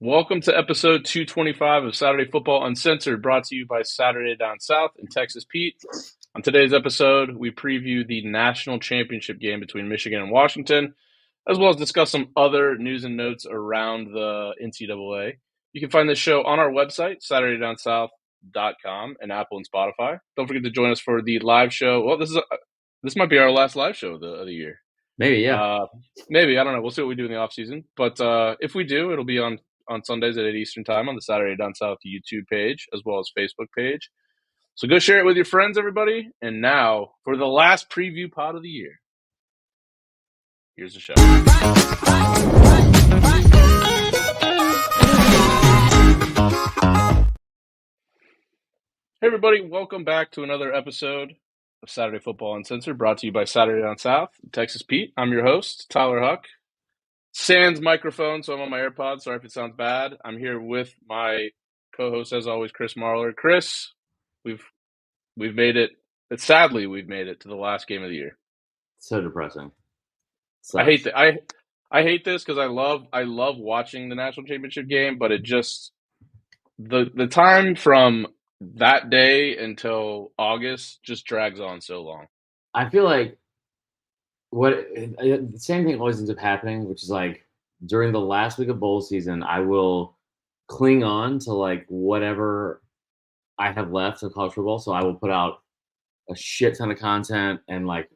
Welcome to episode 225 of Saturday Football Uncensored, brought to you by Saturday Down South and Texas Pete. On today's episode, we preview the national championship game between Michigan and Washington, as well as discuss some other news and notes around the NCAA. You can find this show on our website, SaturdayDownSouth.com, and Apple and Spotify. Don't forget to join us for the live show. Well, this might be our last live show of the year. Maybe, yeah. Maybe, I don't know. We'll see what we do in the off season. But if we do, it'll be on Sundays at 8 Eastern Time on the Saturday Down South YouTube page, as well as Facebook page. So go share it with your friends, everybody. And now, for the last preview pod of the year, here's the show. Hey, everybody. Welcome back to another episode of Saturday Football Uncensored, brought to you by Saturday Down South, Texas Pete. I'm your host, Tyler Huck. Sans microphone, so I'm on my AirPods. Sorry if it sounds bad. I'm here with my co-host, as always, Chris Marler. Chris, we've made it. But sadly, we've made it to the last game of the year. So depressing. Sucks. I hate this because I love watching the national championship game, but it just the time from that day until August just drags on so long. I feel like the same thing always ends up happening, which is like during the last week of bowl season, I will cling on to like whatever I have left of college football. So I will put out a shit ton of content and like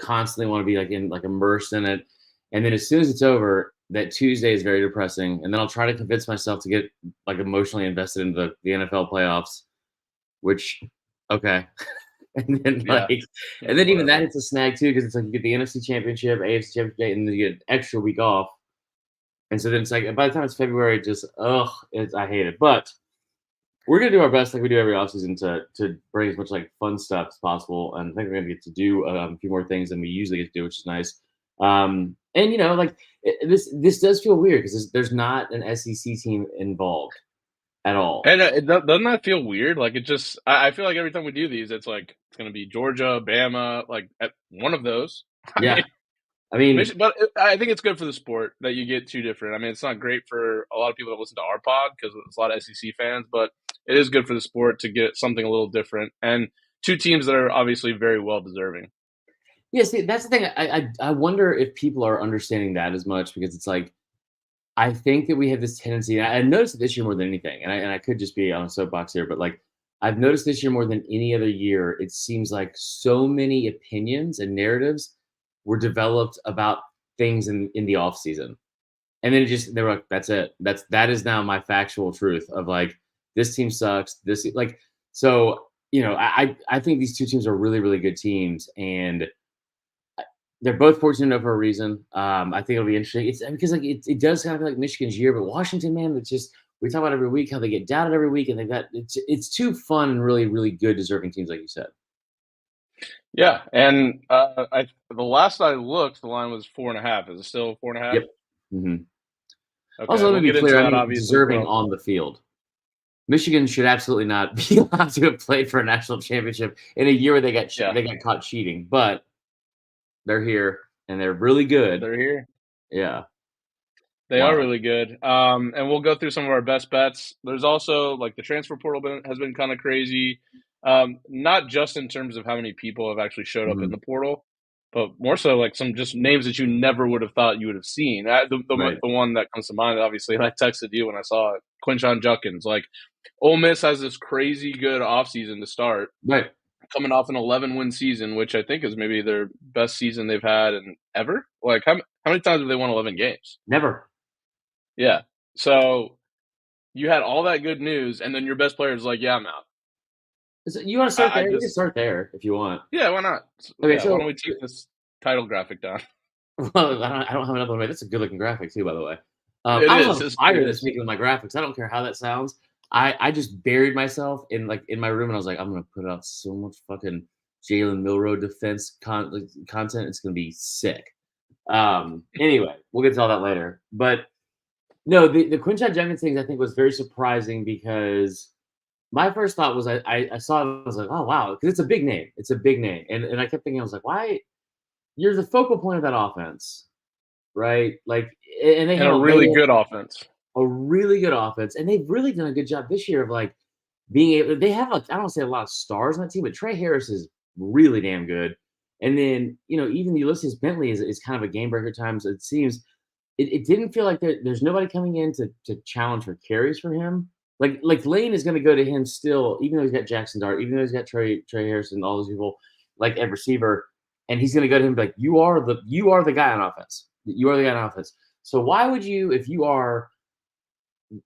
constantly want to be like immersed in it. And then as soon as it's over, that Tuesday is very depressing. And then I'll try to convince myself to get like emotionally invested in the NFL playoffs, which, okay. And then even that hits a snag too, because it's like you get the NFC Championship, AFC Championship, and then you get an extra week off. And so then it's like by the time it's February, I hate it. But we're gonna do our best, like we do every offseason, to bring as much like fun stuff as possible. And I think we're gonna get to do a few more things than we usually get to do, which is nice. And you know, like this does feel weird because there's not an SEC team involved at all. And doesn't that feel weird? Like it just, I feel like every time we do these, it's like it's going to be Georgia, Bama, like at one of those. I mean, but I think it's good for the sport that you get two different. I mean, it's not great for a lot of people that listen to our pod because there's a lot of SEC fans, but it is good for the sport to get something a little different and two teams that are obviously very well deserving. Yeah, see, that's the thing. I wonder if people are understanding that as much because it's like, I think that we have this tendency, and I noticed it this year more than anything, and I could just be on a soapbox here, but like I've noticed this year more than any other year, it seems like so many opinions and narratives were developed about things in the off season. And then they were like, that's it. That is now my factual truth of like, this team sucks. So, you know, I think these two teams are really, really good teams, and they're both fortunate for a reason. I think it'll be interesting. It's because like it does kind of feel like Michigan's year, but Washington, man, it's just we talk about every week how they get doubted every week, and it's two fun and really, really good deserving teams, like you said. Yeah, and the last I looked, the line was 4.5. Is it still 4.5? Yep. Mm-hmm. Okay, also, let me be clear. I mean, deserving on the field. Michigan should absolutely not be allowed to have played for a national championship in a year where they got caught cheating, but they're here and they're really good. They're here. Yeah. They are really good. And we'll go through some of our best bets. There's also like the transfer portal has been kind of crazy. Not just in terms of how many people have actually showed up in the portal, but more so like some just names that you never would have thought you would have seen. The one that comes to mind, obviously, and I texted you when I saw it, Quinshon Judkins. Like Ole Miss has this crazy good offseason to start. Right. Coming off an 11-win season, which I think is maybe their best season they've had in ever. Like how many times have they won 11 games? Never. Yeah. So you had all that good news, and then your best player is like, yeah, I'm out. So you want to start there? You can start there if you want. Yeah, why not? Okay, so why don't we take this title graphic down? Well, I don't have another one. That's a good-looking graphic, too, by the way. I was on fire this week with my graphics. I don't care how that sounds. I just buried myself in my room, and I was like, I'm going to put out so much fucking Jalen Milroe defense content. It's going to be sick. Anyway, we'll get to all that later. But no, the Quinshon Judkins thing I think was very surprising because my first thought was I saw it, I was like, oh wow, because it's a big name. It's a big name. And I kept thinking, I was like, why? You're the focal point of that offense, right? Like, and they had a really good offense. a really good offense, and they've really done a good job this year of like being able. They have like I don't want to say a lot of stars on that team, but Trey Harris is really damn good. And then even Ulysses Bentley is kind of a game breaker at times. It seems it didn't feel like there's nobody coming in to challenge for carries for him. Like Lane is going to go to him still, even though he's got Jackson Dart, even though he's got Trey Harrison, all those people like at receiver, and he's going to go to him and be like, you are the guy on offense. You are the guy on offense. So why would you, if you are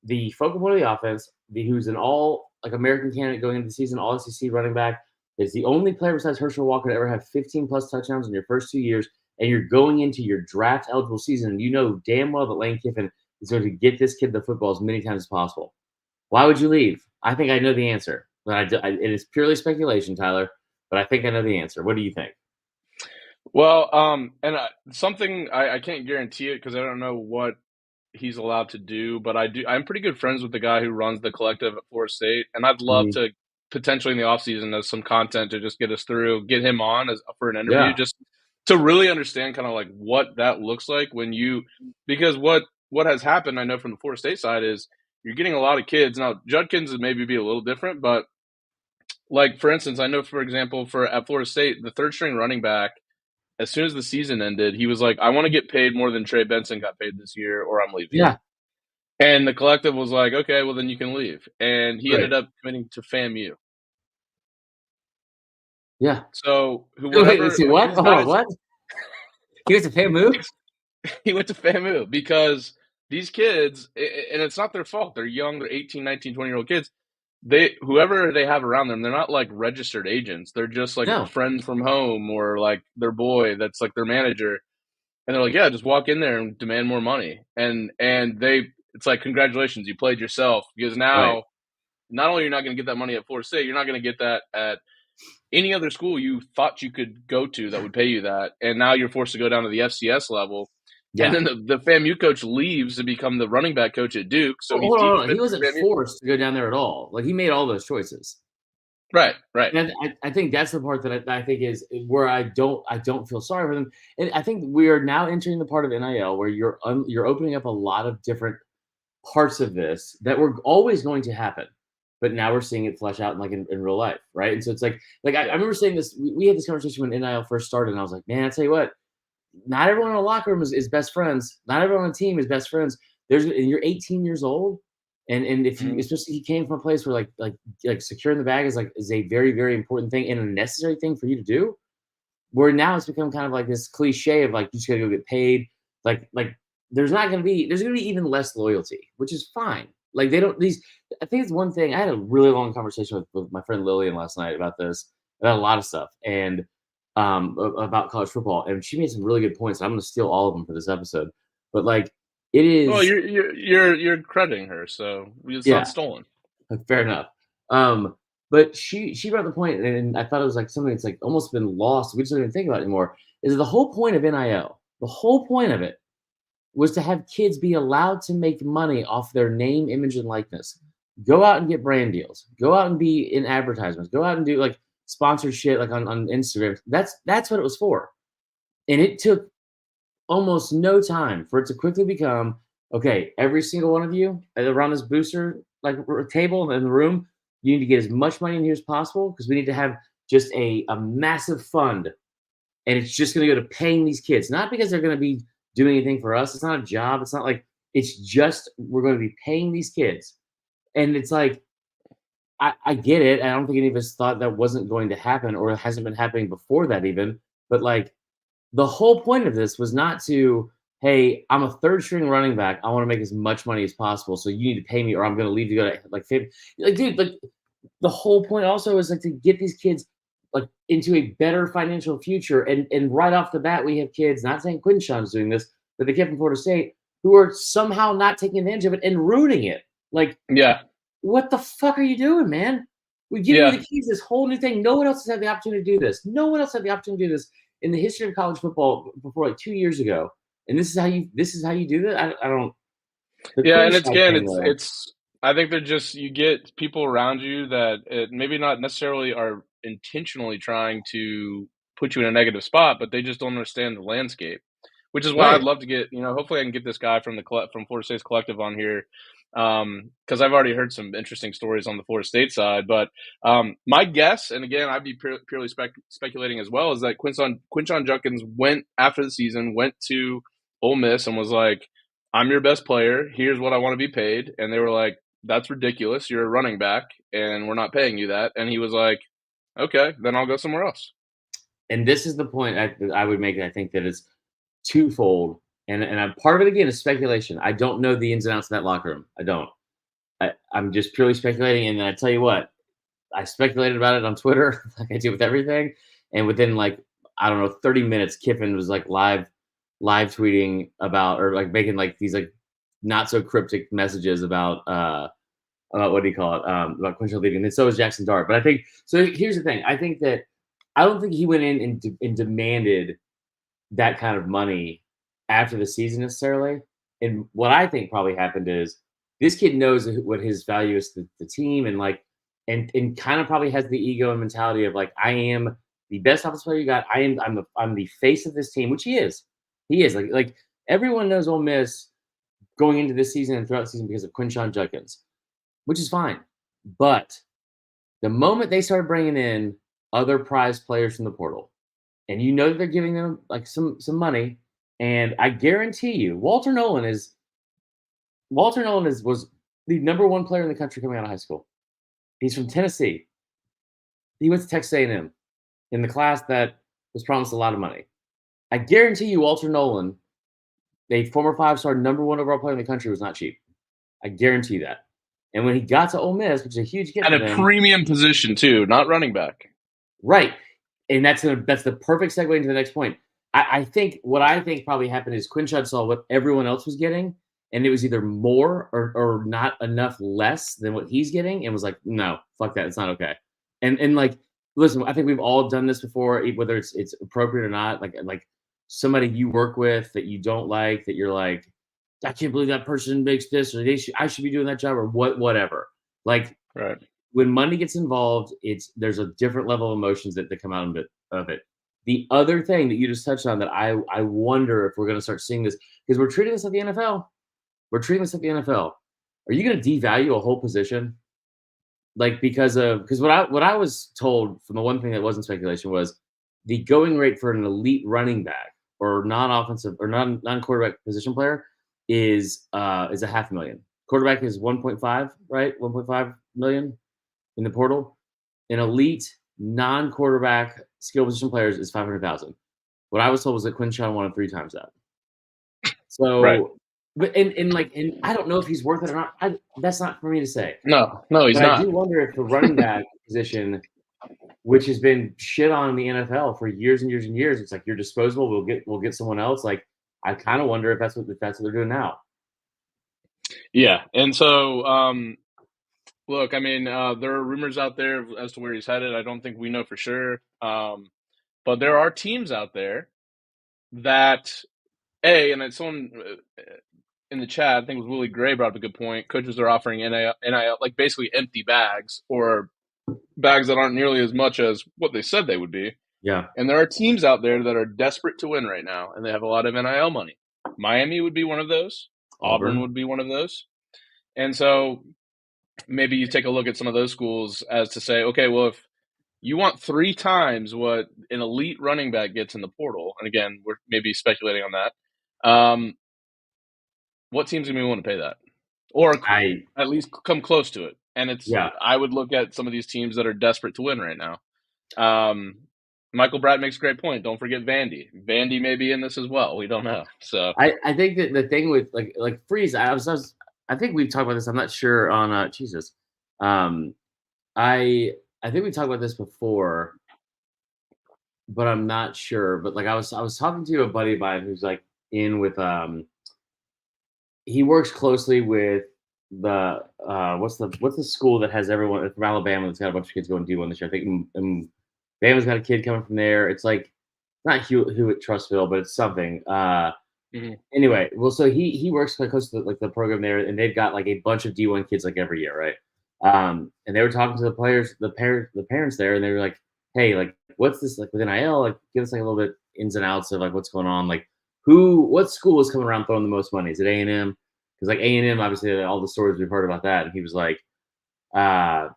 the focal point of the offense, who's an all like American candidate going into the season, all SEC running back, is the only player besides Herschel Walker to ever have 15 plus touchdowns in your first 2 years, and you're going into your draft eligible season, and you know damn well that Lane Kiffin is going to get this kid the football as many times as possible. Why would you leave? I think I know the answer, but it is purely speculation, Tyler. But I think I know the answer. What do you think? Well, and something I can't guarantee it because I don't know what he's allowed to do, but I do. I'm pretty good friends with the guy who runs the collective at Florida State, and I'd love Mhm. to potentially in the offseason as some content to just get us through, get him on as for an interview, Yeah, just to really understand kind of like what that looks like when you because what has happened, I know from the Florida State side is you're getting a lot of kids now. Judkins would maybe be a little different, but like for instance, I know for example for at Florida State, the third string running back as soon as the season ended, he was like, "I want to get paid more than Trey Benson got paid this year, or I'm leaving." yeah, And the collective was like, "Okay, well then you can leave." And he right, ended up committing to FAMU. yeah. So Wait, let's whatever, see. like What? these Hold on. guys, What? He was a fair move. he went to FAMU because these kids, and it's not their fault. They're young. They're 18, 19, 20-year-old kids. Whoever they have around them, they're not like registered agents. They're just like No, friends from home or like their boy that's like their manager. And they're like, yeah, just walk in there and demand more money. And it's like, congratulations, you played yourself because right. now not only you're not going to get that money at Florida State, you're not going to get that at any other school you thought you could go to that would pay you that. And now you're forced to go down to the FCS level. And Yeah. then the FAMU coach leaves to become the running back coach at Duke. So he's Hold on, hold on. He decommitted wasn't from FAMU. forced to go down there at all. Like he made all those choices. Right, right. And I think that's the part that I think is where I don't feel sorry for them. And I think we are now entering the part of NIL where you're opening up a lot of different parts of this that were always going to happen, but now we're seeing it flesh out in real life, right? And so it's like I Yeah. remember saying this. We had this conversation when NIL first started, and I was like, man, I tell you what, not everyone in the locker room is best friends. Not everyone on the team is best friends. And you're 18 years old, and if you Mhm. especially he came from a place where like securing the bag is a very very important thing and a necessary thing for you to do. Where now it's become kind of like this cliche of like you just gotta go get paid. Like there's gonna be even less loyalty, which is fine. Like they don't these I think it's one thing. I had a really long conversation with my friend Lillian last night about this, about a lot of stuff, and about college football. And she made some really good points. I'm gonna steal all of them for this episode. But like it Well, is you're crediting her, so it's not yeah, stolen. fair enough. Um, but she brought the point, and I thought it was like something that's like almost been lost. We just don't even think about it anymore. Is the whole point of NIL? The whole point of it was to have kids be allowed to make money off their name, image, and likeness. Go out and get brand deals. Go out and be in advertisements. Go out and do like sponsored shit like on Instagram. That's what it was for. And it took almost no time for it to quickly become okay, every single one of you around this booster like table in the room, you need to get as much money in here as possible because we need to have just a massive fund, and it's just going to go to paying these kids, not because they're going to be doing anything for us. It's not a job. It's not like it's just we're going to be paying these kids. And it's like I get it. I don't think any of us thought that wasn't going to happen or it hasn't been happening before that even. But like the whole point of this was not to, hey, I'm a third string running back. I want to make as much money as possible. So you need to pay me or I'm going to leave to go to like, dude, like the whole point also is like to get these kids like into a better financial future. And right off the bat, we have kids, not saying Quinshawn's doing this, but the kid from Florida State who are somehow not taking advantage of it and ruining it. Like, Yeah, what the fuck are you doing, man? We're giving you yeah. the keys, this whole new thing. No one else has had the opportunity to do this. No one else had the opportunity to do this in the history of college football before like 2 years ago. And this is how you do that. I don't the Yeah, and it's Quinshon again, thing though. it's. I think they're just you get people around you that maybe not necessarily are intentionally trying to put you in a negative spot, but they just don't understand the landscape. which is why I'd Right. love to get, hopefully I can get this guy from from Florida State's collective on here, because I've already heard some interesting stories on the Florida State side. But my guess, and again, I'd be purely speculating as well, is that Quinshon Judkins went after the season, went to Ole Miss and was like, "I'm your best player. Here's what I want to be paid," and they were like, "That's ridiculous. You're a running back, and we're not paying you that." And he was like, "Okay, then I'll go somewhere else." And this is the point I would make. I think that it's twofold, and part of it again is speculation. I don't know the ins and outs of that locker room. I don't. I'm just purely speculating. And I tell you what, I speculated about it on Twitter, like I do with everything. And within like I don't know, 30 minutes, Kiffin was like live tweeting about or like making like these like not so cryptic messages about what do you call it about Quinshon leaving. And so was Jackson Dart. But I think so. Here's the thing. I think that I don't think he went in and demanded that kind of money after the season necessarily. And what I think probably happened is this kid knows what his value is to the team and like and kind of probably has the ego and mentality of like I am the best offensive player you got. I'm the face of this team, which he is. He is like everyone knows Ole Miss going into this season and throughout the season because of Quinshon Judkins, which is fine. But the moment they started bringing in other prize players from the portal, and you know that they're giving them like some money, and I guarantee you, was the number one player in the country coming out of high school. He's from Tennessee. He went to Texas A&M in the class that was promised a lot of money. I guarantee you, Walter Nolan, a former five-star number one overall player in the country, was not cheap. I guarantee you that. And when he got to Ole Miss, which is a huge get At for a them, premium position too, not running back. right? And that's the perfect segue into the next point. I think what I think probably happened is Quinshon saw what everyone else was getting, and it was either more or not enough less than what he's getting, and was like, no, fuck that, it's not okay. And like, listen, I think we've all done this before, whether it's appropriate or not. Like somebody you work with that you don't like, that you're like, I can't believe that person makes this, or I should be doing that job, or whatever. Like Right. when money gets involved, there's a different level of emotions that come out of it. The other thing that you just touched on that I wonder if we're going to start seeing this because we're treating this like the NFL. We're treating this like the NFL. Are you going to devalue a whole position? Like because what I was told from the one thing that wasn't speculation was the going rate for an elite running back or non-offensive or non-quarterback position player is a $500,000. Quarterback is 1.5, right? 1.5 million in the portal. An elite non-quarterback skill position players is 500,000. What I was told was that Quinshon wanted 3 times that. Right. So, but and I don't know if he's worth it or not. That's not for me to say. No, he's But not. I do wonder if the running back position, which has been shit on in the NFL for years and years and years, it's like you're disposable. We'll get someone else. Like I kind of wonder if that's what they're doing now. Yeah, and so look, I mean, there are rumors out there as to where he's headed. I don't think we know for sure, but there are teams out there that and it's someone in the chat. I think it was Willie Gray brought up a good point. Coaches are offering NIL like basically empty bags or bags that aren't nearly as much as what they said they would be. Yeah. And there are teams out there that are desperate to win right now, and they have a lot of NIL money. Miami would be one of those. Auburn would be one of those. And so maybe you take a look at some of those schools as to say, okay, well, if you want 3 times what an elite running back gets in the portal, and again, we're maybe speculating on that, what team's going to be willing to pay that? Or at least come close to it. And I would look at some of these teams that are desperate to win right now. Michael Bratt makes a great point. Don't forget Vandy. Vandy may be in this as well. We don't know. So I think that the thing with like Freeze, I think we've talked about this. I'm not sure on Jesus. I think we talked about this before, but I'm not sure. But like I was talking to a buddy of mine who's like in with he works closely with the what's the school that has everyone from Alabama that's got a bunch of kids going D1 this year. I think Bama's got a kid coming from there. It's like not Hewitt Trustville, but it's something. Anyway, well, so he works quite close to the program there, and they've got like a bunch of D1 kids like every year, right? And they were talking to the players, the parents there, and they were like, "Hey, like, what's this like with NIL? Like, give us like a little bit ins and outs of like what's going on. Like, what school is coming around throwing the most money? Is it A&M? Because like A&M, obviously, all the stories we've heard about that, and he was like, uh,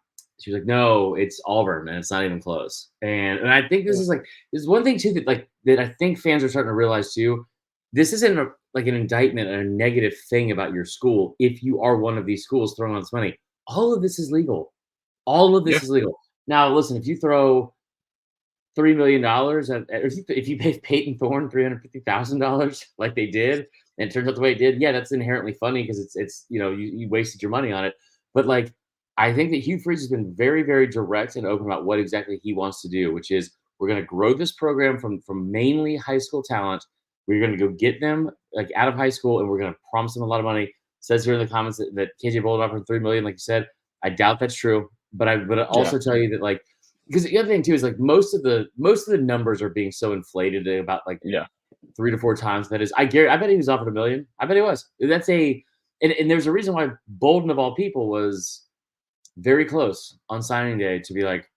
she was like, no, it's Auburn, and it's not even close. And I think this is one thing too that I think fans are starting to realize too. This isn't like an indictment and a negative thing about your school. If you are one of these schools throwing all this money, all of this is legal. All of Yeah. this is legal. Now, listen, if you throw $3 million if you pay Peyton Thorne $350,000 like they did, and it turns out the way it did, yeah, that's inherently funny because it's you wasted your money on it. But like, I think that Hugh Freeze has been very, very direct and open about what exactly he wants to do, which is we're going to grow this program from mainly high school talent. We're going to go get them like out of high school, and we're going to promise them a lot of money. It says here in the comments that KJ Bolden offered $3 million, like you said. I doubt that's true, but I also tell you that like, because the other thing too is like most of the numbers are being so inflated about like 3 to 4 times. That is, I bet he was offered $1 million. I bet he was. That's and there's a reason why Bolden of all people was very close on signing day to be like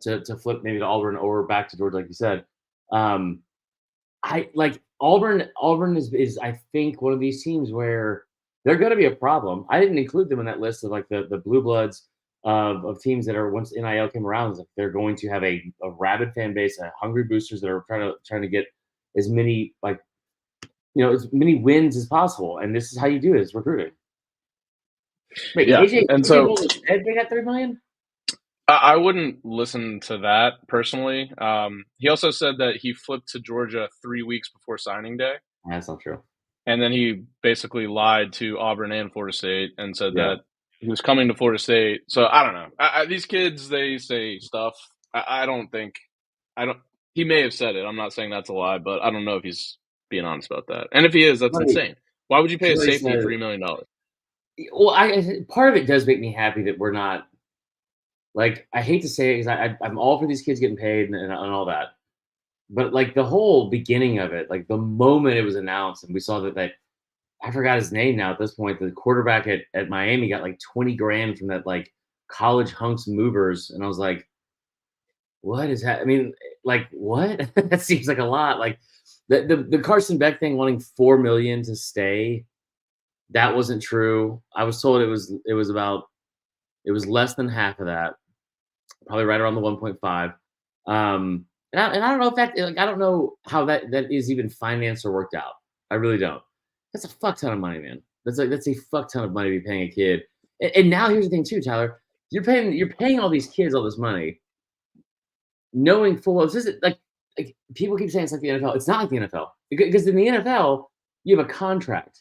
to flip maybe to Auburn or back to Georgia, like you said. I like Auburn. Auburn is I think one of these teams where they're going to be a problem. I didn't include them in that list of like the blue bloods of teams that are once NIL came around. Like they're going to have a rabid fan base, hungry boosters that are trying to get as many like as many wins as possible. And this is how you do it: is recruiting. Wait, Yeah, KJ, and KJ so Bolden said they got $3 million. I wouldn't listen to that personally. He also said that he flipped to Georgia 3 weeks before signing day, That's not true. and then he basically lied to Auburn and Florida State and said Yeah. that he was coming to Florida State. So I don't know. These kids, they say stuff. I don't think I don't. He may have said it. I'm not saying that's a lie, but I don't know if he's being honest about that. And if he is, that's Somebody, insane. Why would you pay a somebody safety said, $3 million? well, part of it does make me happy that we're not like, I hate to say it because I'm all for these kids getting paid and all that. But like the whole beginning of it, like the moment it was announced and we saw that I forgot his name now at this point, the quarterback at Miami got like 20 grand from that like college hunks movers. And I was like, what is that? I mean, like what? That seems like a lot. Like the Carson Beck thing wanting 4 million to stay, that wasn't true. I was told it was less than half of that, probably right around the 1.5. And I don't know if that like I don't know how that is even financed or worked out. I really don't. That's a fuck ton of money, man. That's a fuck ton of money to be paying a kid. And now here's the thing too, Tyler. You're paying all these kids all this money, knowing full well this isn't like people keep saying it's like the NFL. It's not like the NFL because in the NFL you have a contract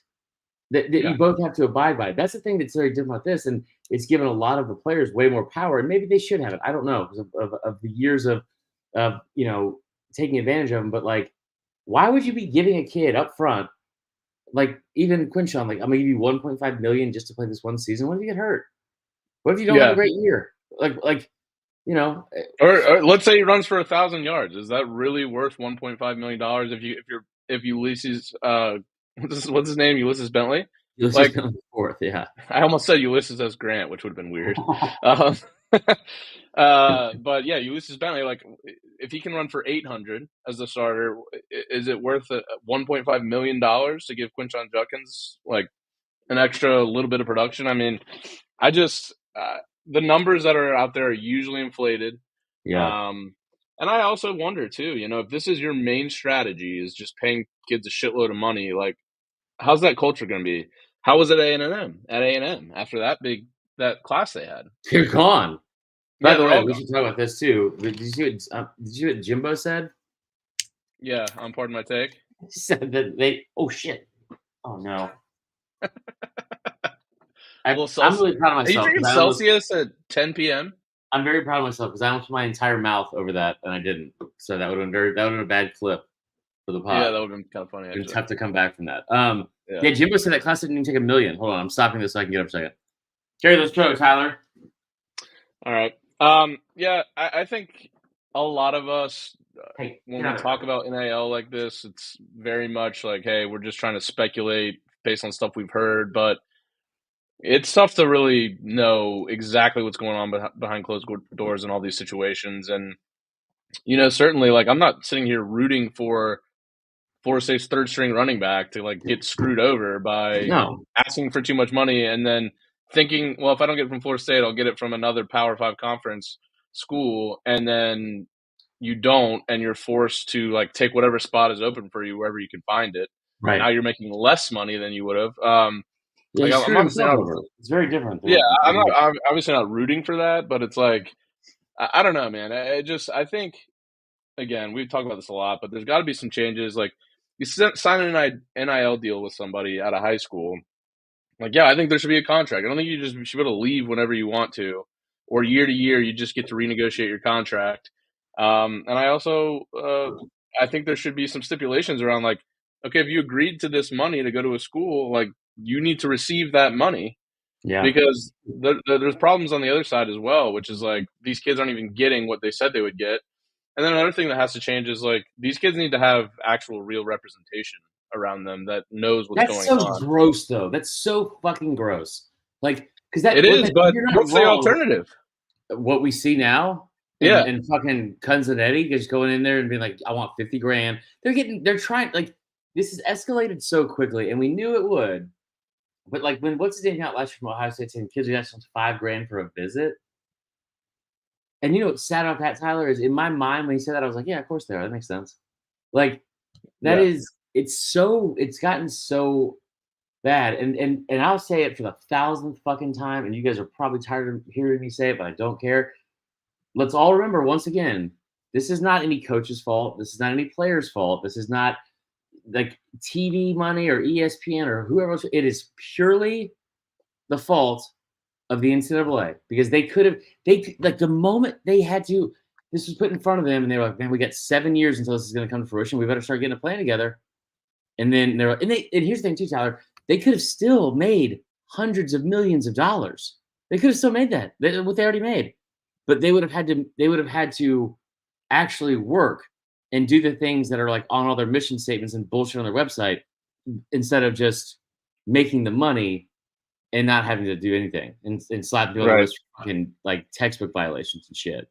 that you both have to abide by. That's the thing that's very different about this, and it's given a lot of the players way more power, and maybe they should have it. I don't know because of the years of taking advantage of them. But like, why would you be giving a kid up front, like even Quinshawn, like I'm gonna give you 1.5 million just to play this one season? What if you get hurt? What if you don't have a great year? Like or let's say he runs for 1,000 yards. Is that really worth $1.5 million if Ulysses what's his name? Ulysses Bentley? Ulysses Bentley fourth, yeah. I almost said Ulysses S. Grant, which would have been weird. But yeah, Ulysses Bentley, like if he can run for 800 as the starter, is it worth $1.5 million to give Quinshon Judkins like an extra little bit of production? I mean, I just the numbers that are out there are usually inflated. Yeah. And I also wonder too, if this is your main strategy is just paying kids a shitload of money, like how's that culture going to be? How was it A&M after that class they had? They're gone. By the way, we gone. should talk about this too. Did you see what Jimbo said? Yeah, pardon my take. He said that oh shit. Oh no. I'm really proud of myself. Are you drinking Celsius at 10 p.m.? I'm very proud of myself because I almost put my entire mouth over that and I didn't. So that would have been a bad clip for the pod. Yeah, that would have been kind of funny. It's tough to come back from that. Yeah, Jimbo said that class didn't even take $1 million. Hold on, I'm stopping this so I can get up a second. Carry those go, Tyler. All right. Yeah, I think a lot of us, when we talk about NIL like this, it's very much like, hey, we're just trying to speculate based on stuff we've heard, but it's tough to really know exactly what's going on behind closed doors in all these situations. And, certainly, like, I'm not sitting here rooting for Florida State's third string running back to like get screwed over by No. asking for too much money and then thinking, well, if I don't get it from Florida State, I'll get it from another Power 5 conference school, and then you don't, and you're forced to like take whatever spot is open for you wherever you can find it. Right. Now you're making less money than you would have. Yeah, Like he's I'm screwing obviously himself not, over. It's very different. yeah, I'm obviously not rooting for that, but it's like I don't know, man. I think again we've talked about this a lot, but there's got to be some changes. Like you sign an NIL deal with somebody out of high school. Like, yeah, I think there should be a contract. I don't think you should be able to leave whenever you want to, or year to year you just get to renegotiate your contract. And I also I think there should be some stipulations around like, okay, if you agreed to this money to go to a school, like you need to receive that money Yeah. because there's problems on the other side as well, which is like these kids aren't even getting what they said they would get. And then another thing that has to change is like these kids need to have actual real representation around them that knows what's That's going so on. gross, though. That's so fucking gross. Like, because It is, but you're not what's the wrong. alternative? What we see now, Yeah. and fucking Cunzanetti just going in there and being like, I want 50 grand. They're trying, like, this has escalated so quickly, and we knew it would. But like when what's his name out last year from Ohio State saying kids are asking $5 grand for a visit. And you know what's sad about Pat Tyler is in my mind when he said that, I was like, yeah, of course they are. That makes sense. Like that Yeah. is it's gotten so bad. And I'll say it for the 1,000th fucking time, and you guys are probably tired of hearing me say it, but I don't care. Let's all remember once again, this is not any coach's fault. This is not any player's fault. This is not like TV money or ESPN or whoever else. It is purely the fault of the NCAA because they could have like the moment they had to. This was put in front of them, and they were like, "Man, we got 7 years until this is going to come to fruition. We better start getting a plan together." And then and here's the thing too, Tyler. They could have still made hundreds of millions of dollars. They could have still made that what they already made, but they would have had to. They would have had to actually work and do the things that are like on all their mission statements and bullshit on their website instead of just making the money and not having to do anything and slap people on the wrist for fucking like textbook violations and shit.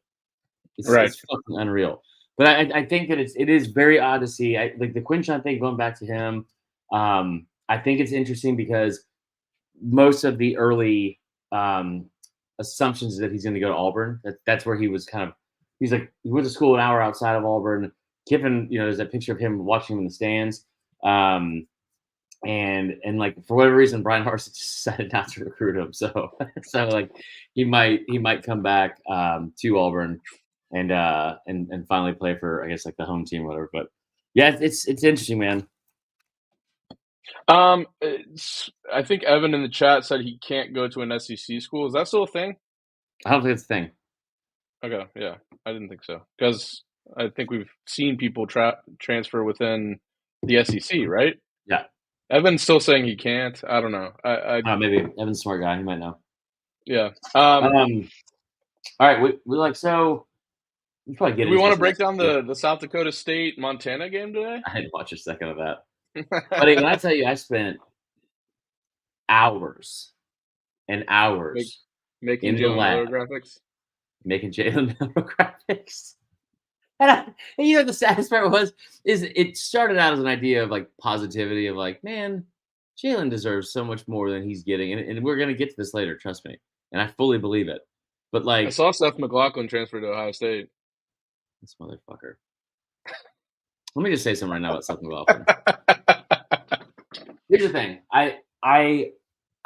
It's fucking unreal. But I think that it is very odd to see. Like the Quinshon thing going back to him. I think it's interesting because most of the early assumptions is that he's going to go to Auburn. That's where he was kind of. He's like he went to school an hour outside of Auburn. Kiffin, there's that picture of him watching him in the stands. And like for whatever reason, Brian Harsin decided not to recruit him. So like he might come back to Auburn and finally play for I guess like the home team or whatever. But yeah, it's interesting, man. I think Evan in the chat said he can't go to an SEC school. Is that still a thing? I don't think it's a thing. Okay, yeah, I didn't think so because I think we've seen people transfer within the SEC, right? Yeah. Evan's still saying he can't. I don't know. Maybe Evan's a smart guy. He might know. Yeah. All right. We like so. We probably get. Do we want to break down the South Dakota State Montana game today? I had to watch a second of that. But when I tell you, I spent hours and hours making Jalen Miller graphics. Making Jalen Miller graphics. And the saddest part is it started out as an idea of like positivity of like, man, Jalen deserves so much more than he's getting. And we're going to get to this later, trust me. And I fully believe it. But like. I saw Seth McLaughlin transfer to Ohio State. This motherfucker. Let me just say something right now about Seth McLaughlin. Here's the thing. I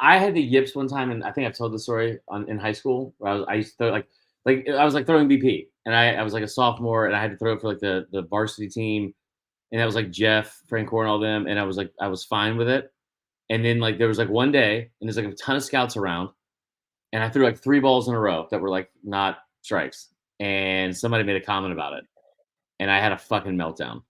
had the yips one time, and I think I've told the story in high school where I used to throw I was like throwing BP, and I was like a sophomore, and I had to throw it for like the varsity team, and that was like Jeff, Frank Horn, all them, and I was fine with it. And then like there was like one day, and there's like a ton of scouts around, and I threw like 3 balls in a row that were like not strikes, and somebody made a comment about it, and I had a fucking meltdown,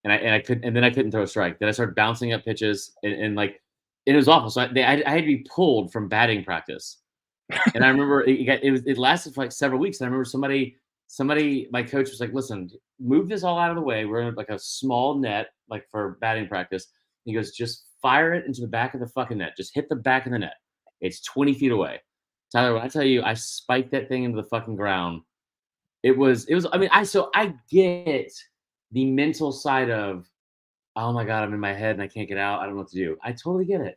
and I couldn't throw a strike. Then I started bouncing up pitches, and like it was awful. So I had to be pulled from batting practice. And I remember it lasted for like several weeks. And I remember somebody, my coach was like, listen, move this all out of the way. We're in like a small net, like for batting practice. He goes, just fire it into the back of the fucking net. Just hit the back of the net. It's 20 feet away. Tyler, when I tell you, I spiked that thing into the fucking ground. I mean, I get the mental side of oh my God, I'm in my head and I can't get out. I don't know what to do. I totally get it.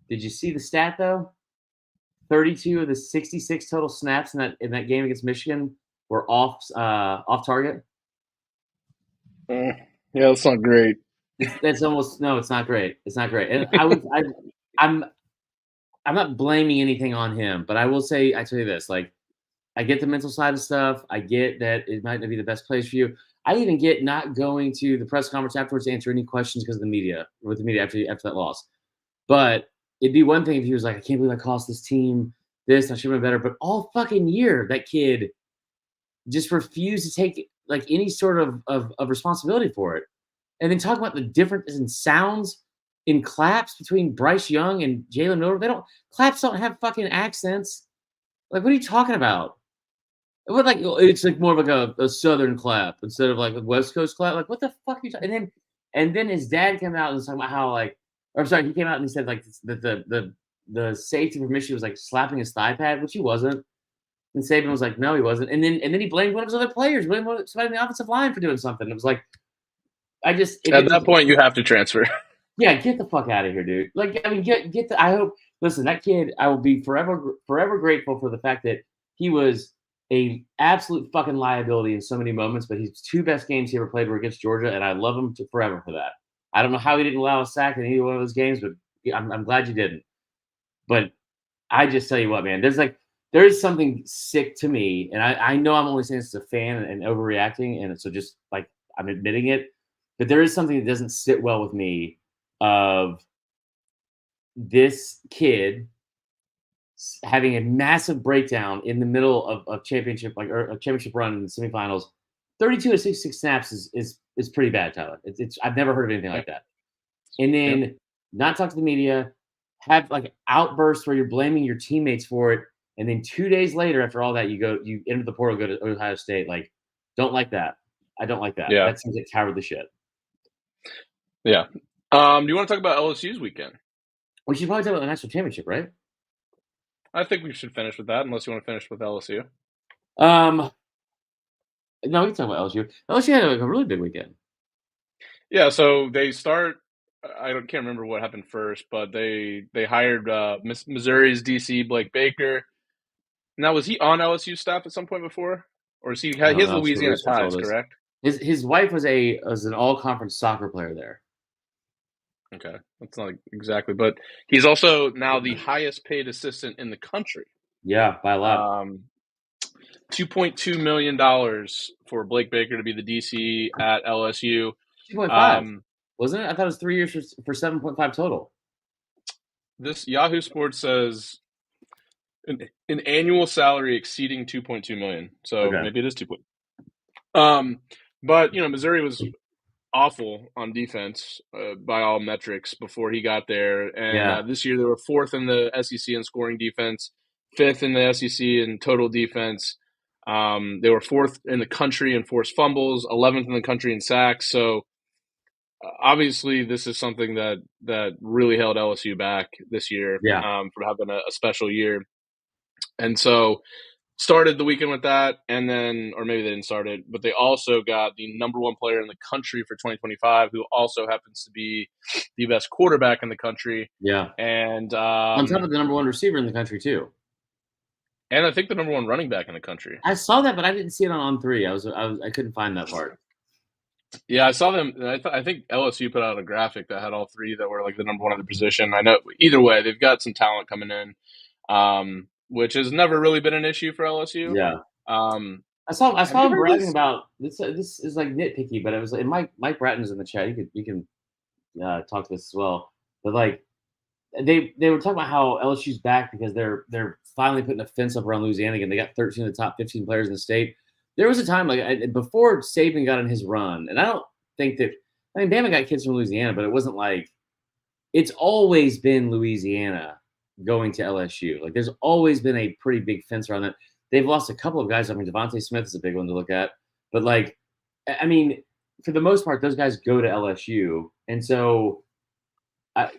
Did you see the stat though? 32 of the 66 total snaps in that game against Michigan were off target. Yeah, that's not great. That's almost no, it's not great. It's not great. And I'm I'm not blaming anything on him, but I will say I tell you this, like I get the mental side of stuff. I get that it might not be the best place for you. I even get not going to the press conference afterwards to answer any questions because of the media with the media after that loss. But it'd be one thing if he was like, I can't believe I cost this team this, I should have been better. But all fucking year, that kid just refused to take like any sort of responsibility for it. And then talk about the difference in sounds in claps between Bryce Young and Jalen Miller. Claps don't have fucking accents. Like, what are you talking about? What, like it's like more of like a southern clap instead of like a West Coast clap. Like, what the fuck are you talking? And then his dad came out and was talking about how like, or sorry, he came out and he said like that the safety for Michigan was like slapping his thigh pad, which he wasn't. And Saban was like, no, he wasn't. And then he blamed one of his other players, blamed somebody in the offensive line for doing something. It was like, I just At that point, you have to transfer. yeah, get the fuck out of here, dude. Like, I mean, get the. I hope. Listen, that kid, I will be forever grateful for the fact that he was a absolute fucking liability in so many moments. But his two best games he ever played were against Georgia, and I love him forever for that. I don't know how he didn't allow a sack in either one of those games, but I'm glad you didn't. But I just tell you what, man, there is something sick to me, and I know I'm only saying this as a fan and overreacting, and so just like I'm admitting it, but there is something that doesn't sit well with me of this kid having a massive breakdown in the middle of championship, like or a championship run in the semifinals. 32 to 66 snaps is pretty bad, Tyler. It's I've never heard of anything like that. And then not talk to the media, have like outbursts where you're blaming your teammates for it, and then 2 days later, after all that, you enter the portal, go to Ohio State. Like, don't like that. I don't like that. Yeah. That seems like cowardly shit. Yeah. Do you want to talk about LSU's weekend? We should probably talk about the national championship, right? I think we should finish with that, unless you want to finish with LSU. No, we can talk about LSU. LSU had a really big weekend. Yeah, so they start. Can't remember what happened first, but they hired Missouri's DC Blake Baker. Now, was he on LSU staff at some point before, or is he? He I don't has know. Louisiana Screw ties, told us. correct? His wife was an all conference soccer player there. Okay, that's not exactly, but he's also now the highest paid assistant in the country. Yeah, by a lot. $2.2 million for Blake Baker to be the DC at LSU. 2.5, wasn't it? I thought it was 3 years for 7.5 total. This Yahoo Sports says an annual salary exceeding 2.2 million. So maybe it is 2. But Missouri was awful on defense by all metrics before he got there, and this year they were 4th in the SEC in scoring defense, 5th in the SEC in total defense. They were 4th in the country in forced fumbles, 11th in the country in sacks. So obviously, this is something that really held LSU back this year from having a special year. And so started the weekend with that, and then, or maybe they didn't start it, but they also got the number 1 player in the country for 2025, who also happens to be the best quarterback in the country. Yeah. And on top of the number 1 receiver in the country, too. And I think the number 1 running back in the country. I saw that, but I didn't see it on 3. I couldn't find that part. Yeah, I saw them. I think LSU put out a graphic that had all 3 that were like the number 1 in the position. I know either way, they've got some talent coming in, which has never really been an issue for LSU. Yeah. I saw him bragging about this. This is like nitpicky, but it was. And Mike Bratton's in the chat. You can talk to this as well. But like they were talking about how LSU's back because they're finally putting a fence up around Louisiana again. They got 13 of the top 15 players in the state. There was a time before Saban got on his run, and I don't think that. I mean, Bama got kids from Louisiana, but it wasn't like it's always been Louisiana going to LSU. Like there's always been a pretty big fence around that. They've lost a couple of guys. I mean, Devontae Smith is a big one to look at, but like, I mean, for the most part, those guys go to LSU, and so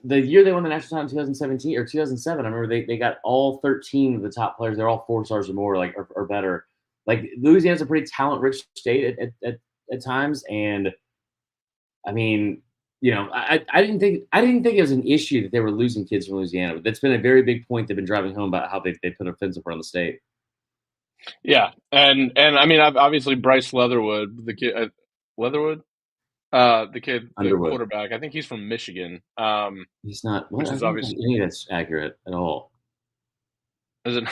the year they won the national title in 2017 or 2007, I remember they got all 13 of the top players. They're all 4 stars or more, like or better. Like Louisiana's a pretty talent-rich state at times, and I mean, I didn't think it was an issue that they were losing kids from Louisiana, but that's been a very big point they've been driving home about how they put a fence up around the state. Yeah, and I mean, obviously Bryce Leatherwood, the kid, Leatherwood, the Underwood. quarterback. I think he's from Michigan. He's not. What? Which I is don't think obviously any of that's accurate at all. is it?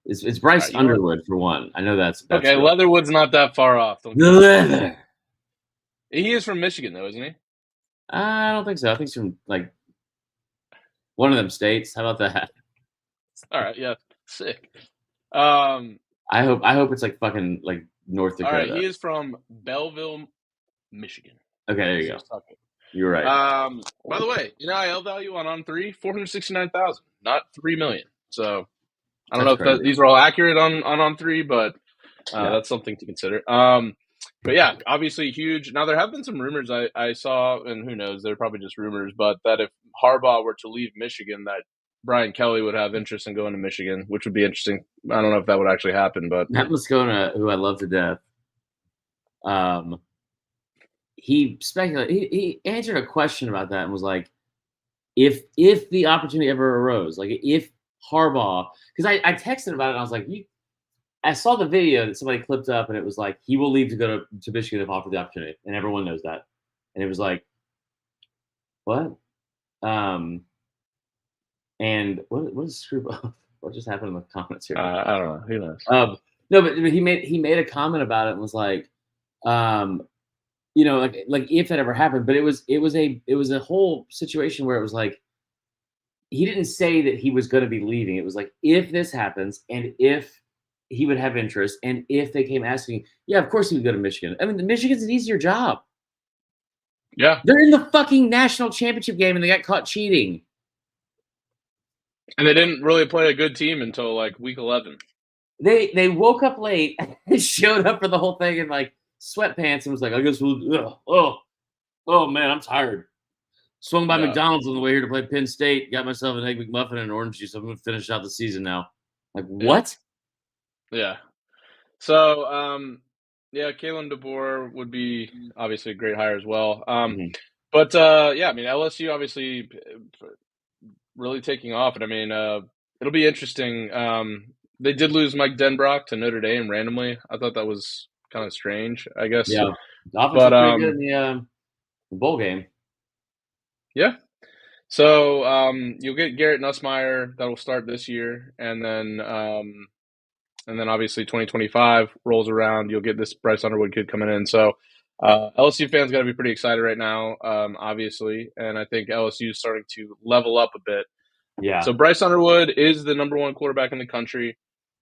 It's Bryce You know what? Underwood for one. I know that's Okay, real. Leatherwood's not that far off. Don't The get me wrong. leather. He is from Michigan, though, isn't he? I don't think so. I think it's from like one of them states. How about that? All right, yeah, sick. Um, I hope it's like fucking like North all Dakota. right, he is from Belleville, Michigan. Okay, there you go. Kentucky. You were right. By the way, NIL value on 3, 469,000, not 3 million. So I don't know if these are all accurate on 3, but that's something to consider. But yeah, obviously huge. Now there have been some rumors I saw, and who knows, they're probably just rumors, but that if Harbaugh were to leave Michigan, that Brian Kelly would have interest in going to Michigan, which would be interesting. I don't know if that would actually happen, but Matt Moscona, who I love to death, he speculated. He answered a question about that and was like, if the opportunity ever arose, like if Harbaugh, because I texted about it and I was like, I saw the video that somebody clipped up and it was like he will leave to go to Michigan if offered the opportunity, and everyone knows that. And it was like, what? And what is screw? What just happened in the comments here? I don't know. Who knows? No, but he made a comment about it and was like, like if that ever happened, but it was a whole situation where it was like he didn't say that he was going to be leaving. It was like if this happens and if he would have interest and if they came asking, yeah, of course he would go to Michigan. I mean, Michigan's an easier job. Yeah, they're in the fucking national championship game and they got caught cheating. And they didn't really play a good team until like week 11. They woke up late, showed up for the whole thing in like sweatpants and was like, I guess we'll. Oh man, I'm tired. Swung by McDonald's on the way here to play Penn State. Got myself an Egg McMuffin and an orange juice. I'm going to finish out the season now. Like, what? Yeah. So, Kalen DeBoer would be obviously a great hire as well. But, I mean, LSU obviously really taking off. And, I mean, it'll be interesting. They did lose Mike Denbrock to Notre Dame randomly. I thought that was kind of strange, I guess. Yeah. The offense was pretty good in the bowl game. Yeah. So you'll get Garrett Nussmeier that will start this year, and then obviously 2025 rolls around. You'll get this Bryce Underwood kid coming in. So LSU fans got to be pretty excited right now, obviously, and I think LSU is starting to level up a bit. Yeah. So Bryce Underwood is the number 1 quarterback in the country.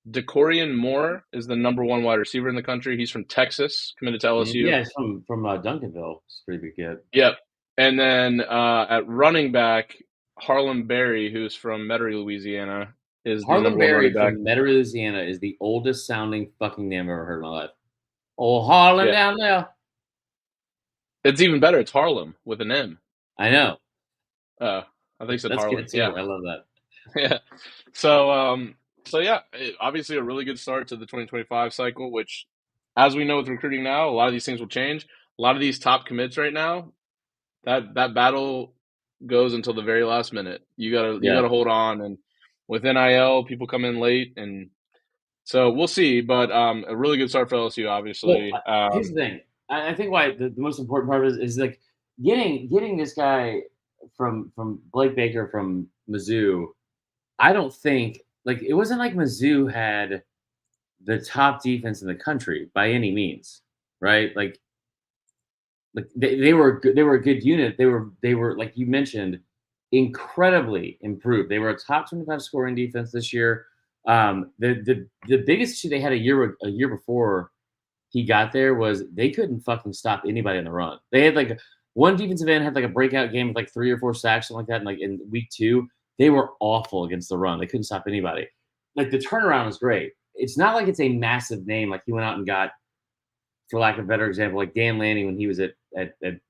DeCorian Moore is the number 1 wide receiver in the country. He's from Texas, committed to LSU. Yeah, he's from Duncanville. It's a pretty big kid. Yep. And then at running back, Harlem Berry, who's from Metairie, Louisiana, is the number 1 running back. From Metairie, Louisiana is the oldest sounding fucking name I've ever heard in my life. Oh, Harlem down there. It's even better. It's Harlem with an M. I know. I think it's Harlem. Good too. Yeah. I love that. Yeah. So obviously a really good start to the 2025 cycle, which, as we know with recruiting now, a lot of these things will change. A lot of these top commits right now, that battle goes until the very last minute. You gotta hold on, and with NIL, people come in late, and so we'll see. But a really good start for LSU, obviously. Well, here's the thing. I think why the most important part is like getting this guy from Blake Baker from Mizzou. I don't think it wasn't like Mizzou had the top defense in the country by any means, right? Like they were a good unit. They were like you mentioned, incredibly improved. They were a top 25 scoring defense this year. The biggest issue they had a year before he got there was they couldn't fucking stop anybody on the run. They had like one defensive end had like a breakout game with like 3 or 4 sacks, something like that. And like in week 2, they were awful against the run. They couldn't stop anybody. Like the turnaround was great. It's not like it's a massive name. Like he went out and got, for lack of a better example, like Dan Lanning when he was at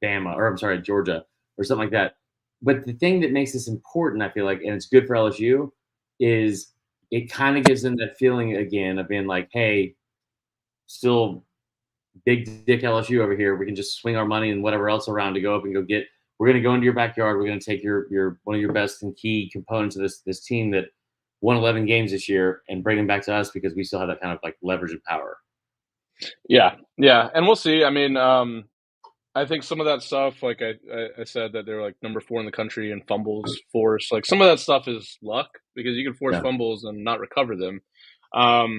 Bama, or I'm sorry, at Georgia or something like that. But the thing that makes this important, I feel like, and it's good for LSU, is it kind of gives them that feeling again of being like, hey, still big dick LSU over here. We can just swing our money and whatever else around to go up and go get we're going to go into your backyard. We're going to take your one of your best and key components of this team that won 11 games this year and bring them back to us because we still have that kind of like leverage and power. Yeah, and we'll see. I mean, I think some of that stuff, like I said, that they're like number 4 in the country in fumbles forced. Like some of that stuff is luck because you can force fumbles and not recover them. But